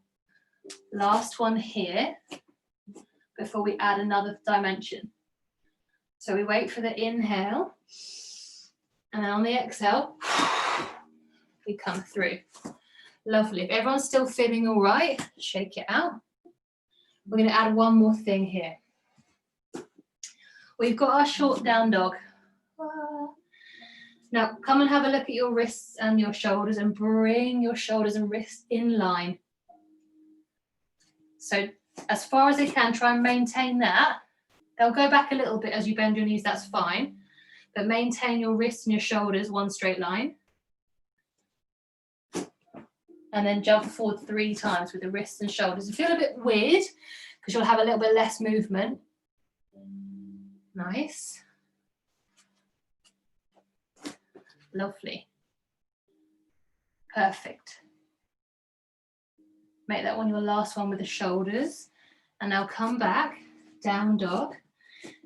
Last one here before we add another dimension. So we wait for the inhale, and then on the exhale, we come through. Lovely. If everyone's still feeling all right, shake it out. We're going to add one more thing here. We've got our short down dog. Now come and have a look at your wrists and your shoulders and bring your shoulders and wrists in line. So as far as they can, try and maintain that. They'll go back a little bit as you bend your knees, that's fine. But maintain your wrists and your shoulders one straight line. And then jump forward 3 times with the wrists and shoulders. It feels a bit weird because you'll have a little bit less movement. Nice. Lovely. Perfect. Make that one your last one with the shoulders. And now come back, down dog.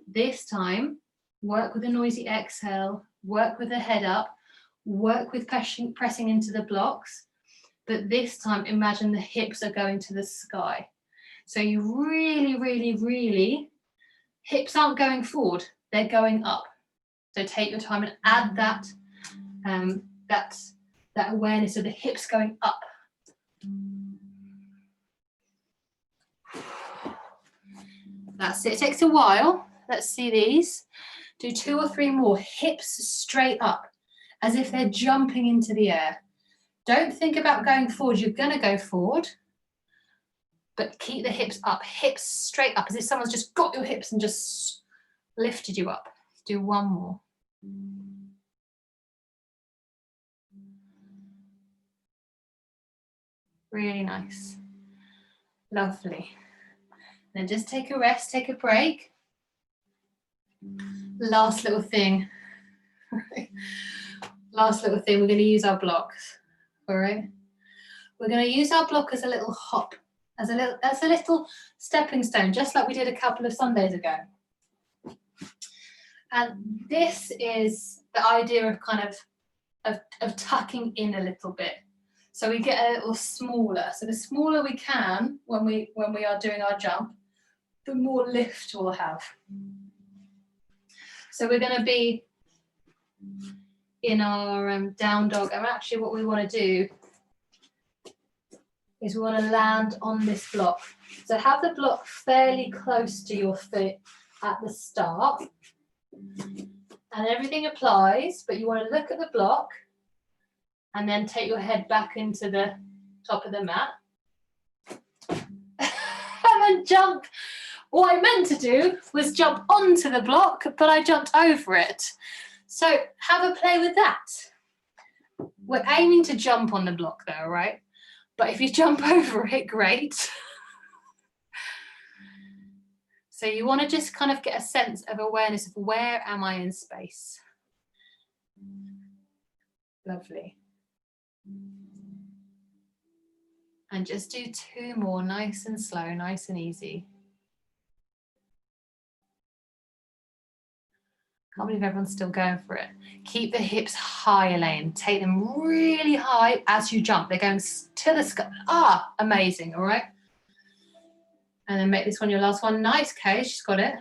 This time, work with a noisy exhale, work with the head up, work with pressing into the blocks. But this time, imagine the hips are going to the sky. So you really, really, really, hips aren't going forward, they're going up. So take your time and add that, that awareness of the hips going up. That's it. It takes a while. Let's see these. Do 2 or 3 more. Hips straight up, as if they're jumping into the air. Don't think about going forward. You're going to go forward, but keep the hips up. Hips straight up, as if someone's just got your hips and just lifted you up. Do 1 more. Really nice. Lovely. Then just take a rest, take a break. Last little thing. Last little thing, we're going to use our blocks. All right. We're going to use our block as a little hop, as a little stepping stone, just like we did a couple of Sundays ago. And this is the idea of kind of tucking in a little bit. So we get a little smaller. So the smaller we can when we are doing our jump, the more lift we'll have. So we're going to be in our down dog, and actually what we want to do is we want to land on this block. So have the block fairly close to your foot at the start, and everything applies, but you want to look at the block and then take your head back into the top of the mat and then jump. What I meant to do was jump onto the block, but I jumped over it. So have a play with that. We're aiming to jump on the block though, right? But if you jump over it, great. So you want to just kind of get a sense of awareness of where am I in space. Lovely. And just do 2 more, nice and slow, nice and easy. Can't believe everyone's still going for it. Keep the hips high, Elaine. Take them really high as you jump. They're going to the sky. Ah, amazing, all right? And then make this one your last one. Nice, Kay, she's got it.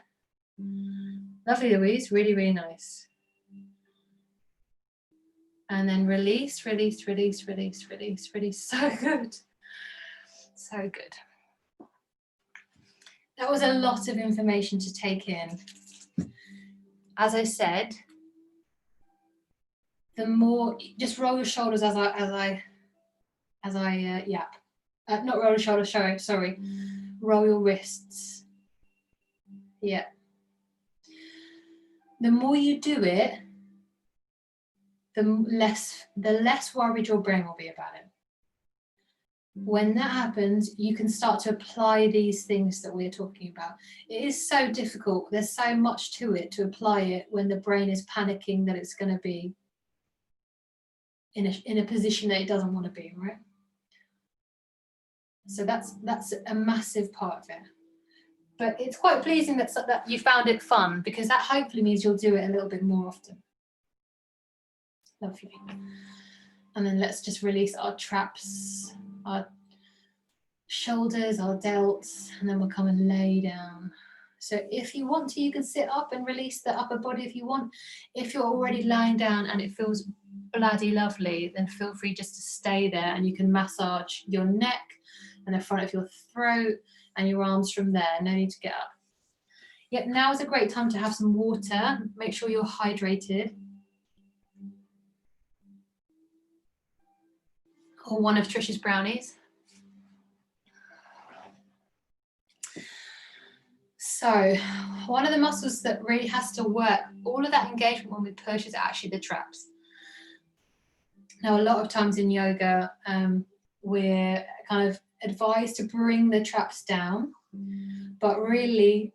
Lovely, Louise, really, really nice. And then release, release, release, release, release, release. So good. So good. That was a lot of information to take in. As I said, the more, just roll your shoulders as I yap. Not roll your shoulders, sorry. Roll your wrists. Yeah. The more you do it, the less worried your brain will be about it. When that happens, you can start to apply these things that we're talking about. It is so difficult. There's so much to it to apply it when the brain is panicking that it's going to be in a position that it doesn't want to be, right? So that's a massive part of it. But it's quite pleasing that you found it fun, because that hopefully means you'll do it a little bit more often. Lovely. And then let's just release our traps, our shoulders, our delts, and then we'll come and lay down. So if you want to, you can sit up and release the upper body if you want. If you're already lying down and it feels bloody lovely, then feel free just to stay there, and you can massage your neck and the front of your throat and your arms from there. No need to get up. Yep, now is a great time to have some water. Make sure you're hydrated. Or one of Trish's brownies. So one of the muscles that really has to work, all of that engagement when we push, is actually the traps. Now, a lot of times in yoga, we're kind of advised to bring the traps down, but really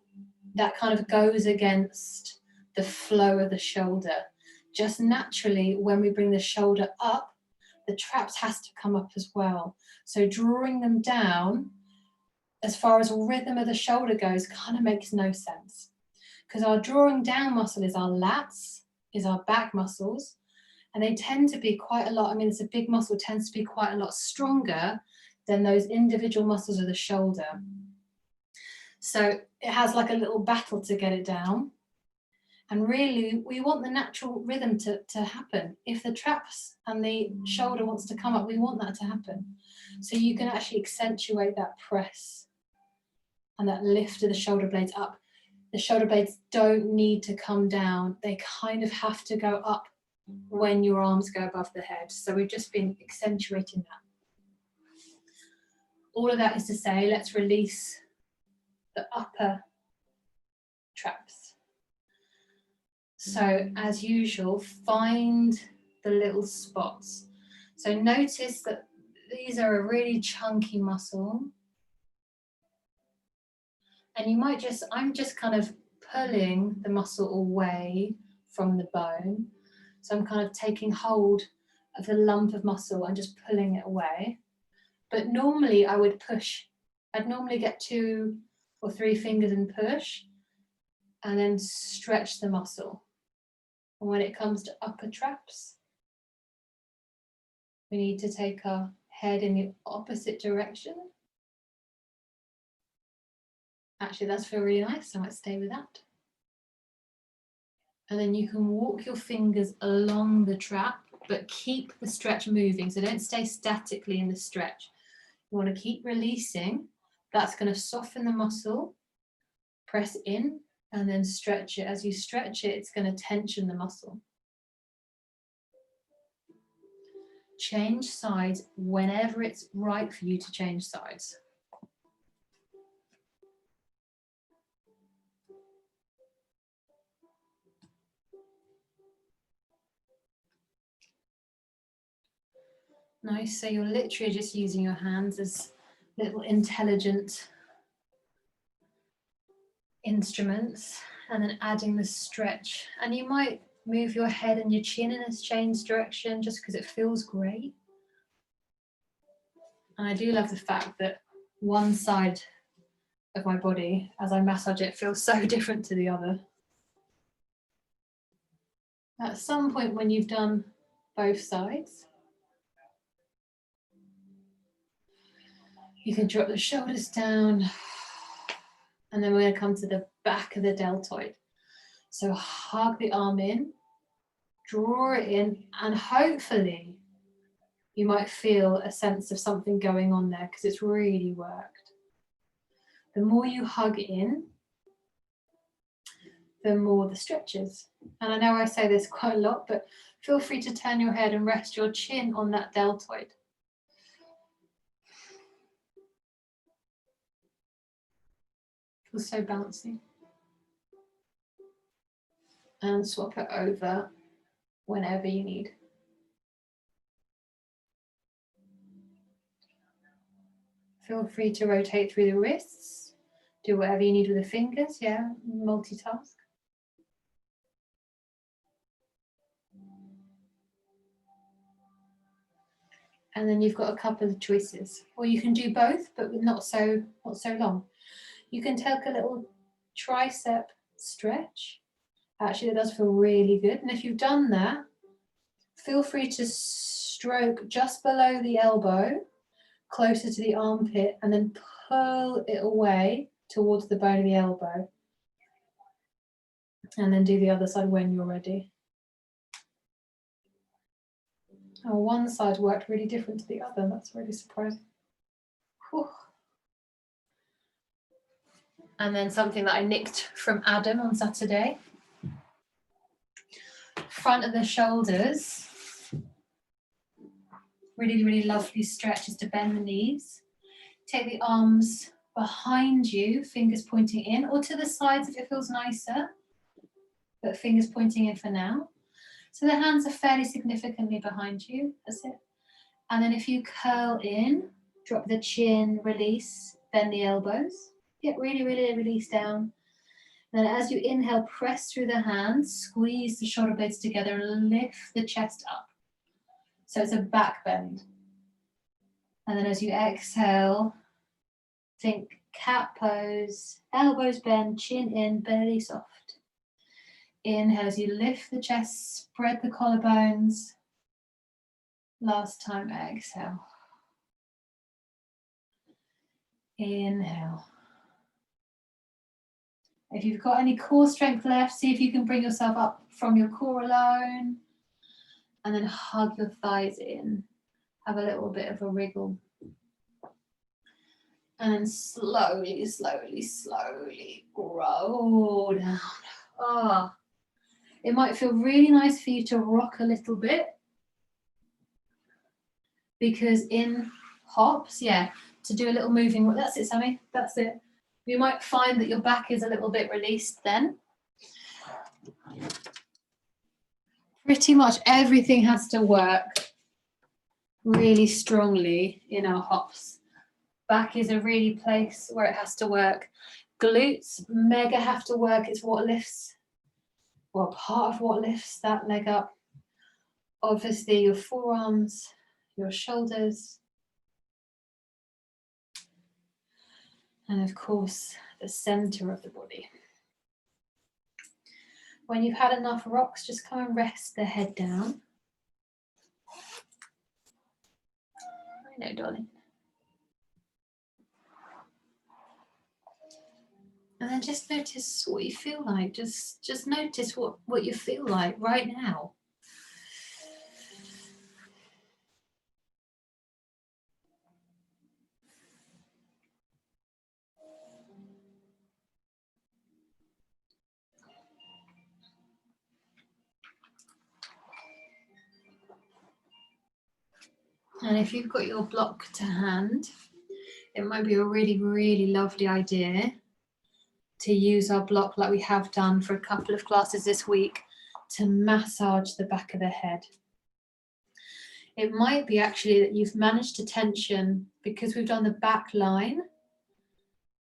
that kind of goes against the flow of the shoulder. Just naturally, when we bring the shoulder up, the traps has to come up as well. So drawing them down, as far as rhythm of the shoulder goes, kind of makes no sense. Because our drawing down muscle is our lats, is our back muscles, and they tend to be quite a lot, I mean, it's a big muscle, tends to be quite a lot stronger than those individual muscles of the shoulder. So it has like a little battle to get it down. And really, we want the natural rhythm to happen. If the traps and the shoulder wants to come up, we want that to happen. So you can actually accentuate that press and that lift of the shoulder blades up. The shoulder blades don't need to come down. They kind of have to go up when your arms go above the head. So we've just been accentuating that. All of that is to say, let's release the upper traps. So as usual, find the little spots. So notice that these are a really chunky muscle. And you might just, I'm just kind of pulling the muscle away from the bone. So I'm kind of taking hold of the lump of muscle and just pulling it away. But normally I would push. I'd normally get 2 or 3 fingers and push, and then stretch the muscle. And when it comes to upper traps, we need to take our head in the opposite direction. Actually, that's feel really nice, so I might stay with that. And then you can walk your fingers along the trap, but keep the stretch moving. So don't stay statically in the stretch. You want to keep releasing. That's going to soften the muscle. Press in and then stretch it. As you stretch it, it's going to tension the muscle. Change sides whenever it's right for you to change sides. Nice, so you're literally just using your hands as little intelligent instruments, and then adding the stretch. And you might move your head and your chin in a change direction just because it feels great. And I do love the fact that one side of my body, as I massage it, feels so different to the other. At some point when you've done both sides, you can drop the shoulders down, and then we're going to come to the back of the deltoid. So hug the arm in, draw it in, and hopefully you might feel a sense of something going on there because it's really worked. The more you hug in, the more the stretches. And I know I say this quite a lot, but feel free to turn your head and rest your chin on that deltoid. Feels so bouncy. And swap it over whenever you need. Feel free to rotate through the wrists. Do whatever you need with the fingers, yeah, multitask. And then you've got a couple of choices. Or you can do both, but not so long. You can take a little tricep stretch. Actually, that does feel really good. And if you've done that, feel free to stroke just below the elbow, closer to the armpit, and then pull it away towards the bone of the elbow. And then do the other side when you're ready. Oh, one side worked really different to the other. That's really surprising. Whew. And then something that I nicked from Adam on Saturday. Front of the shoulders. Really, really lovely stretches to bend the knees. Take the arms behind you, fingers pointing in, or to the sides if it feels nicer, but fingers pointing in for now. So the hands are fairly significantly behind you, that's it. And then if you curl in, drop the chin, release, bend the elbows, get really, really release down. Then as you inhale, press through the hands, squeeze the shoulder blades together and lift the chest up. So it's a back bend. And then as you exhale, think cat pose, elbows bend, chin in, belly soft. Inhale as you lift the chest, spread the collarbones. Last time, exhale. Inhale. If you've got any core strength left, see if you can bring yourself up from your core alone. And then hug your thighs in. Have a little bit of a wriggle. And then slowly, slowly, slowly roll down. Oh. It might feel really nice for you to rock a little bit. Because in hops, yeah, to do a little moving, that's it, Sammy, that's it. You might find that your back is a little bit released then. Pretty much everything has to work really strongly in our hops. Back is a really place where it has to work. Glutes mega have to work. It's what lifts, well, part of what lifts that leg up. Obviously your forearms, your shoulders, and of course the center of the body. When you've had enough rocks, just come and rest the head down. I know, darling. And then just notice what you feel like. Just notice what you feel like right now. And if you've got your block to hand, it might be a really, really lovely idea to use our block like we have done for a couple of classes this week to massage the back of the head. It might be actually that you've managed to tension, because we've done the back line,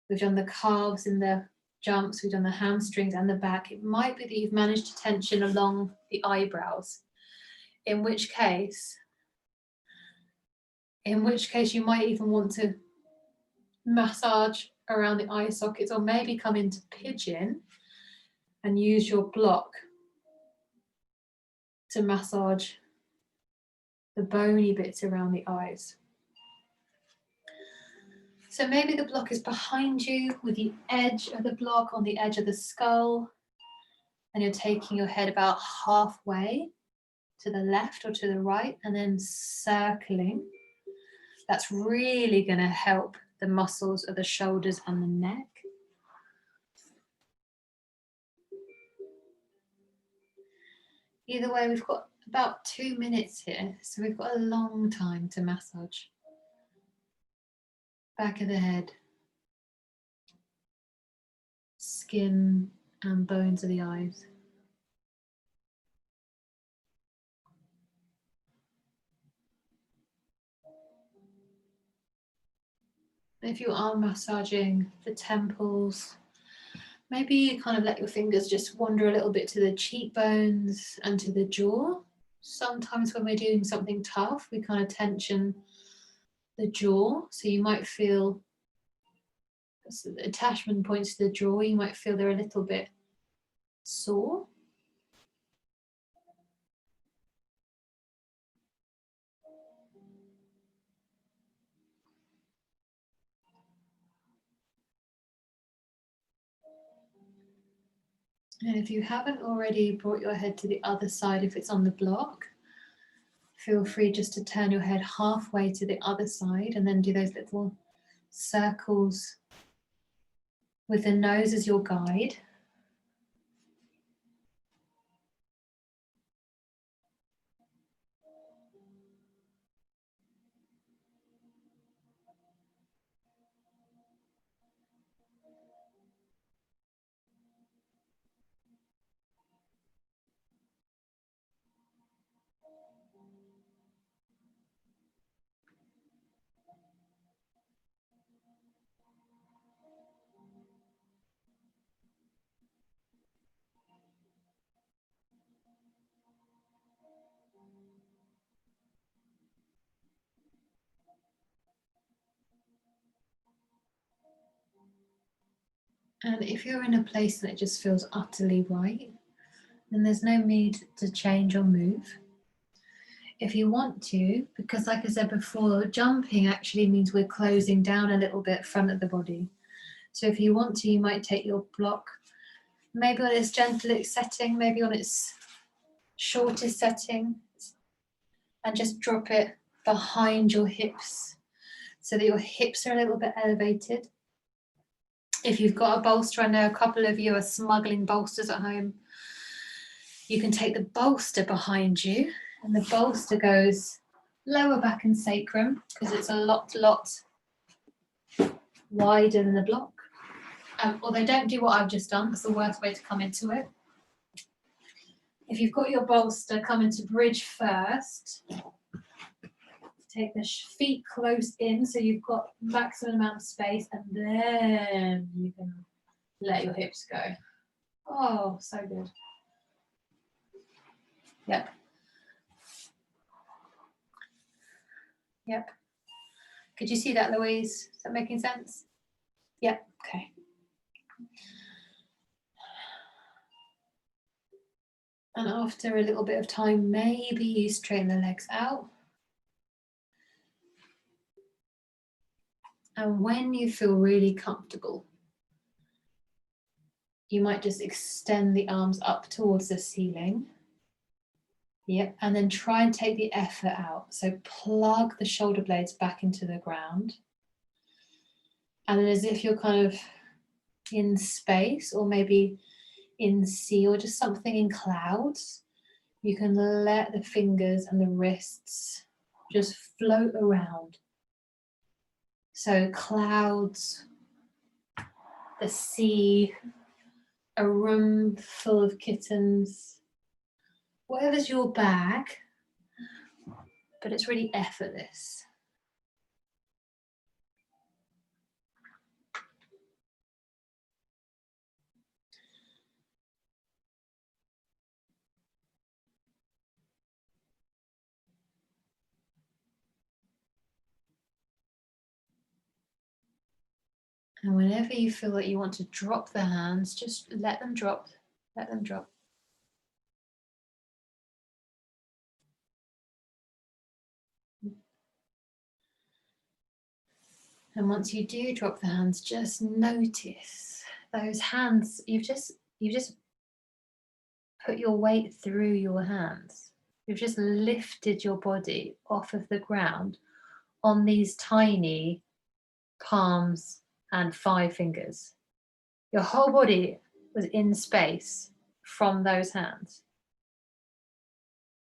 we've done the calves and the jumps, we've done the hamstrings and the back. It might be that you've managed to tension along the eyebrows, in which case you might even want to massage around the eye sockets, or maybe come into pigeon and use your block to massage the bony bits around the eyes. So maybe the block is behind you with the edge of the block on the edge of the skull, and you're taking your head about halfway to the left or to the right and then circling. That's really going to help the muscles of the shoulders and the neck. Either way, we've got about 2 minutes here, so we've got a long time to massage. Back of the head, skin and bones of the eyes. If you are massaging the temples, maybe you kind of let your fingers just wander a little bit to the cheekbones and to the jaw. Sometimes when we're doing something tough, we kind of tension the jaw. So you might feel the attachment points to the jaw, you might feel they're a little bit sore. And if you haven't already brought your head to the other side, if it's on the block, feel free just to turn your head halfway to the other side and then do those little circles with the nose as your guide. And if you're in a place that just feels utterly right, then there's no need to change or move. If you want to, because like I said before, jumping actually means we're closing down a little bit front of the body. So if you want to, you might take your block maybe on its gentlest setting, maybe on its shortest setting, and just drop it behind your hips so that your hips are a little bit elevated. If you've got a bolster, I know a couple of you are smuggling bolsters at home. You can take the bolster behind you, and the bolster goes lower back and sacrum because it's a lot wider than the block. Although don't do what I've just done, that's the worst way to come into it. If you've got your bolster, come into bridge first. Take the feet close in so you've got maximum amount of space, and then you can let your hips go. Oh, so good. Yep. Yep. Could you see that, Louise? Is that making sense? Yep. Okay. And after a little bit of time, maybe you straighten the legs out. And when you feel really comfortable, you might just extend the arms up towards the ceiling. Yep, and then try and take the effort out. So plug the shoulder blades back into the ground. And then as if you're kind of in space or maybe in sea or just something in clouds, you can let the fingers and the wrists just float around. So clouds, the sea, a room full of kittens, whatever's your bag, but it's really effortless. And whenever you feel that you want to drop the hands, just let them drop, let them drop. And once you do drop the hands, just notice those hands, you've just put your weight through your hands. You've just lifted your body off of the ground on these tiny palms and 5 fingers. Your whole body was in space from those hands.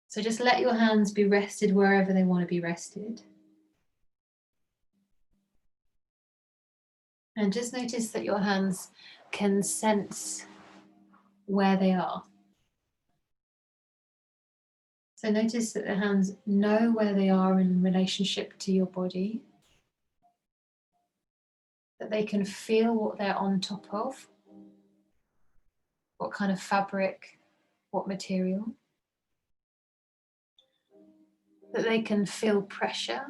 So just let your hands be rested wherever they want to be rested. And just notice that your hands can sense where they are. So notice that the hands know where they are in relationship to your body, that they can feel what they're on top of, what kind of fabric, what material, that they can feel pressure,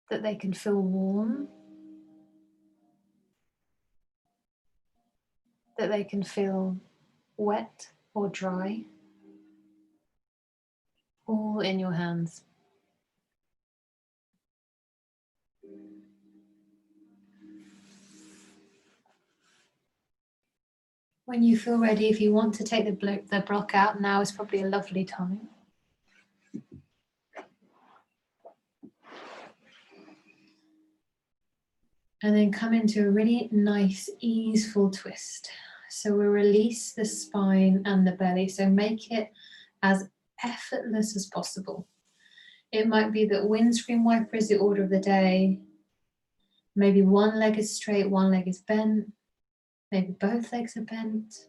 that they can feel warm, that they can feel wet or dry, all in your hands. When you feel ready, if you want to take the block out, now is probably a lovely time. And then come into a really nice, easeful twist. So we'll release the spine and the belly. So make it as effortless as possible. It might be that windscreen wiper is the order of the day. Maybe one leg is straight, one leg is bent. Maybe both legs are bent.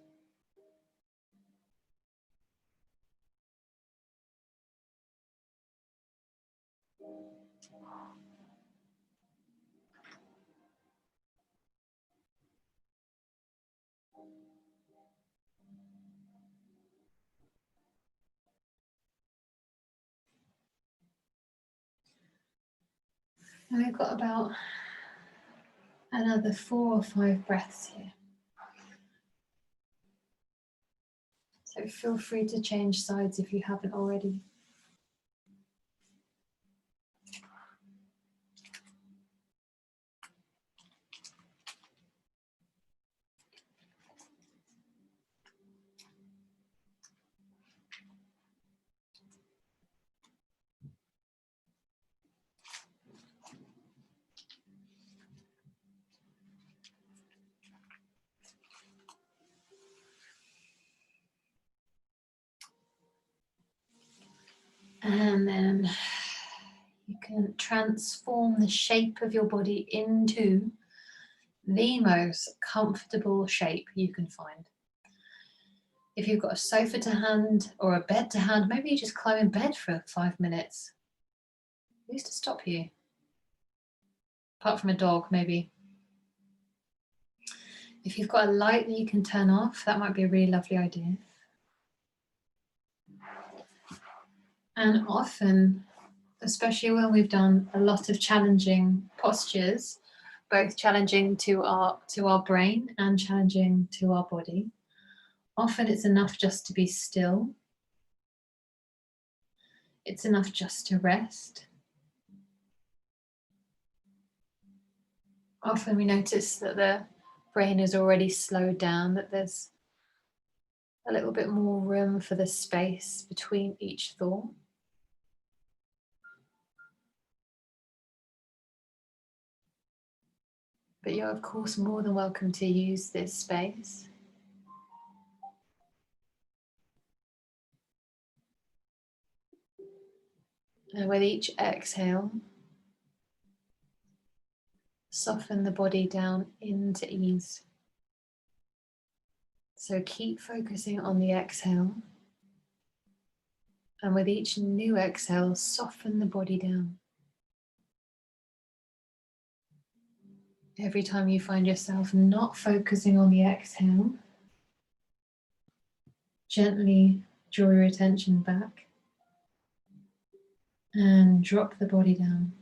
And we've got about Another 4 or 5 breaths here. So feel free to change sides if you haven't already. And then you can transform the shape of your body into the most comfortable shape you can find. If you've got a sofa to hand or a bed to hand, maybe you just climb in bed for 5 minutes. Who's to stop you? Apart from a dog, maybe. If you've got a light that you can turn off, that might be a really lovely idea. And often, especially when we've done a lot of challenging postures, both challenging to our brain and challenging to our body, often it's enough just to be still. It's enough just to rest. Often we notice that the brain is already slowed down, that there's a little bit more room for the space between each thought. But you're of course more than welcome to use this space. And with each exhale, soften the body down into ease. So keep focusing on the exhale. And with each new exhale, soften the body down. Every time you find yourself not focusing on the exhale, gently draw your attention back and drop the body down.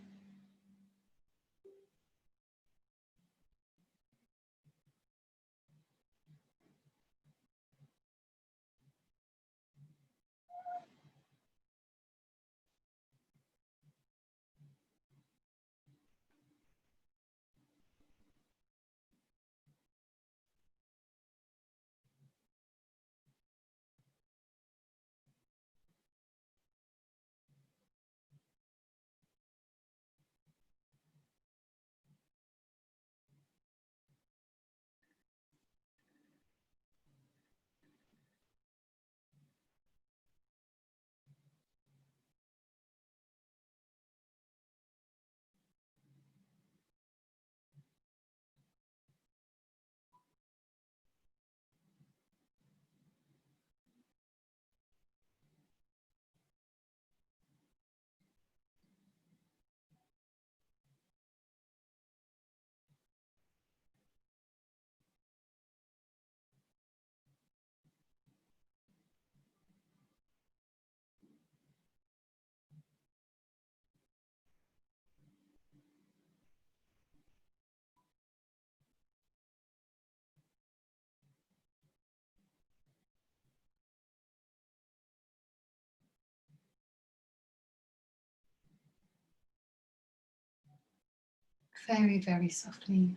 Very, very softly.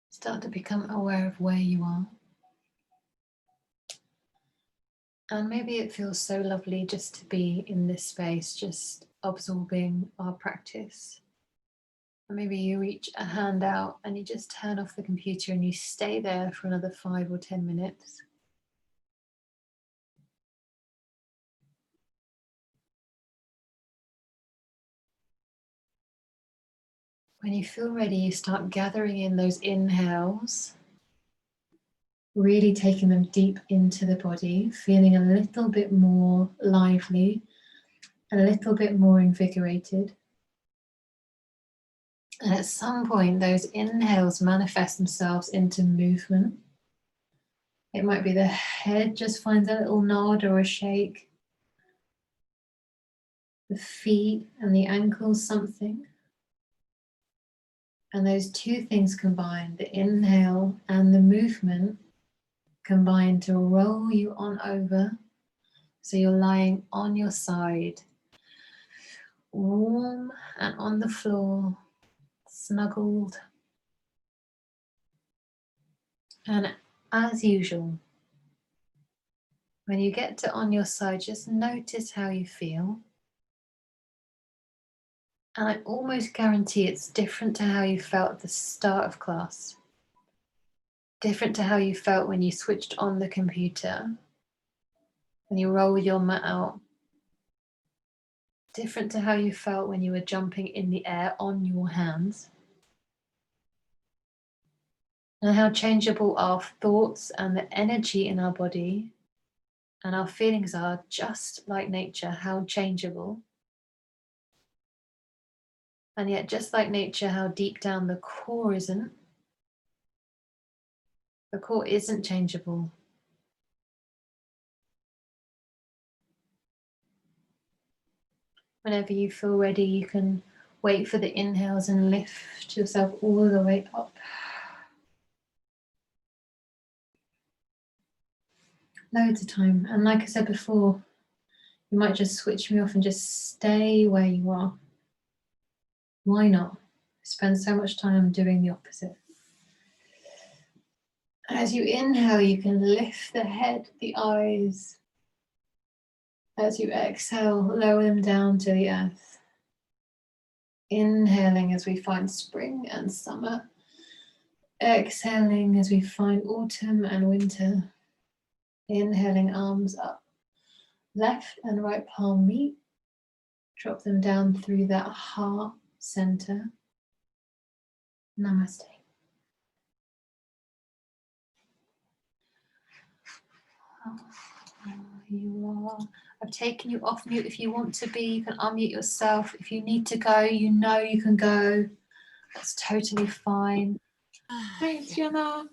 Start to become aware of where you are. And maybe it feels so lovely just to be in this space, just absorbing our practice. And maybe you reach a hand out and you just turn off the computer and you stay there for another 5 or 10 minutes. When you feel ready, you start gathering in those inhales, really taking them deep into the body, feeling a little bit more lively, a little bit more invigorated. And at some point, those inhales manifest themselves into movement. It might be the head just finds a little nod or a shake. the feet and the ankles something. And those two things combined, the inhale and the movement, combine to roll you on over. So you're lying on your side, warm and on the floor, snuggled. And as usual, when you get to on your side, just notice how you feel. And I almost guarantee it's different to how you felt at the start of class. Different to how you felt when you switched on the computer. When you rolled your mat out. Different to how you felt when you were jumping in the air on your hands. And how changeable our thoughts and the energy in our body and our feelings are, just like nature, how changeable. And yet, just like nature, how deep down the core isn't. The core isn't changeable. Whenever you feel ready, you can wait for the inhales and lift yourself all the way up. Loads of time. And like I said before, you might just switch me off and just stay where you are. Why not? Spend so much time doing the opposite. As you inhale, you can lift the head, the eyes. As you exhale, lower them down to the earth. Inhaling as we find spring and summer. Exhaling as we find autumn and winter. Inhaling, arms up. Left and right palm meet. Drop them down through that heart center. Namaste. You are. I've taken you off mute. If you want to be, you can unmute yourself. If you need to go, you know you can go. That's totally fine. Thanks, Jenna.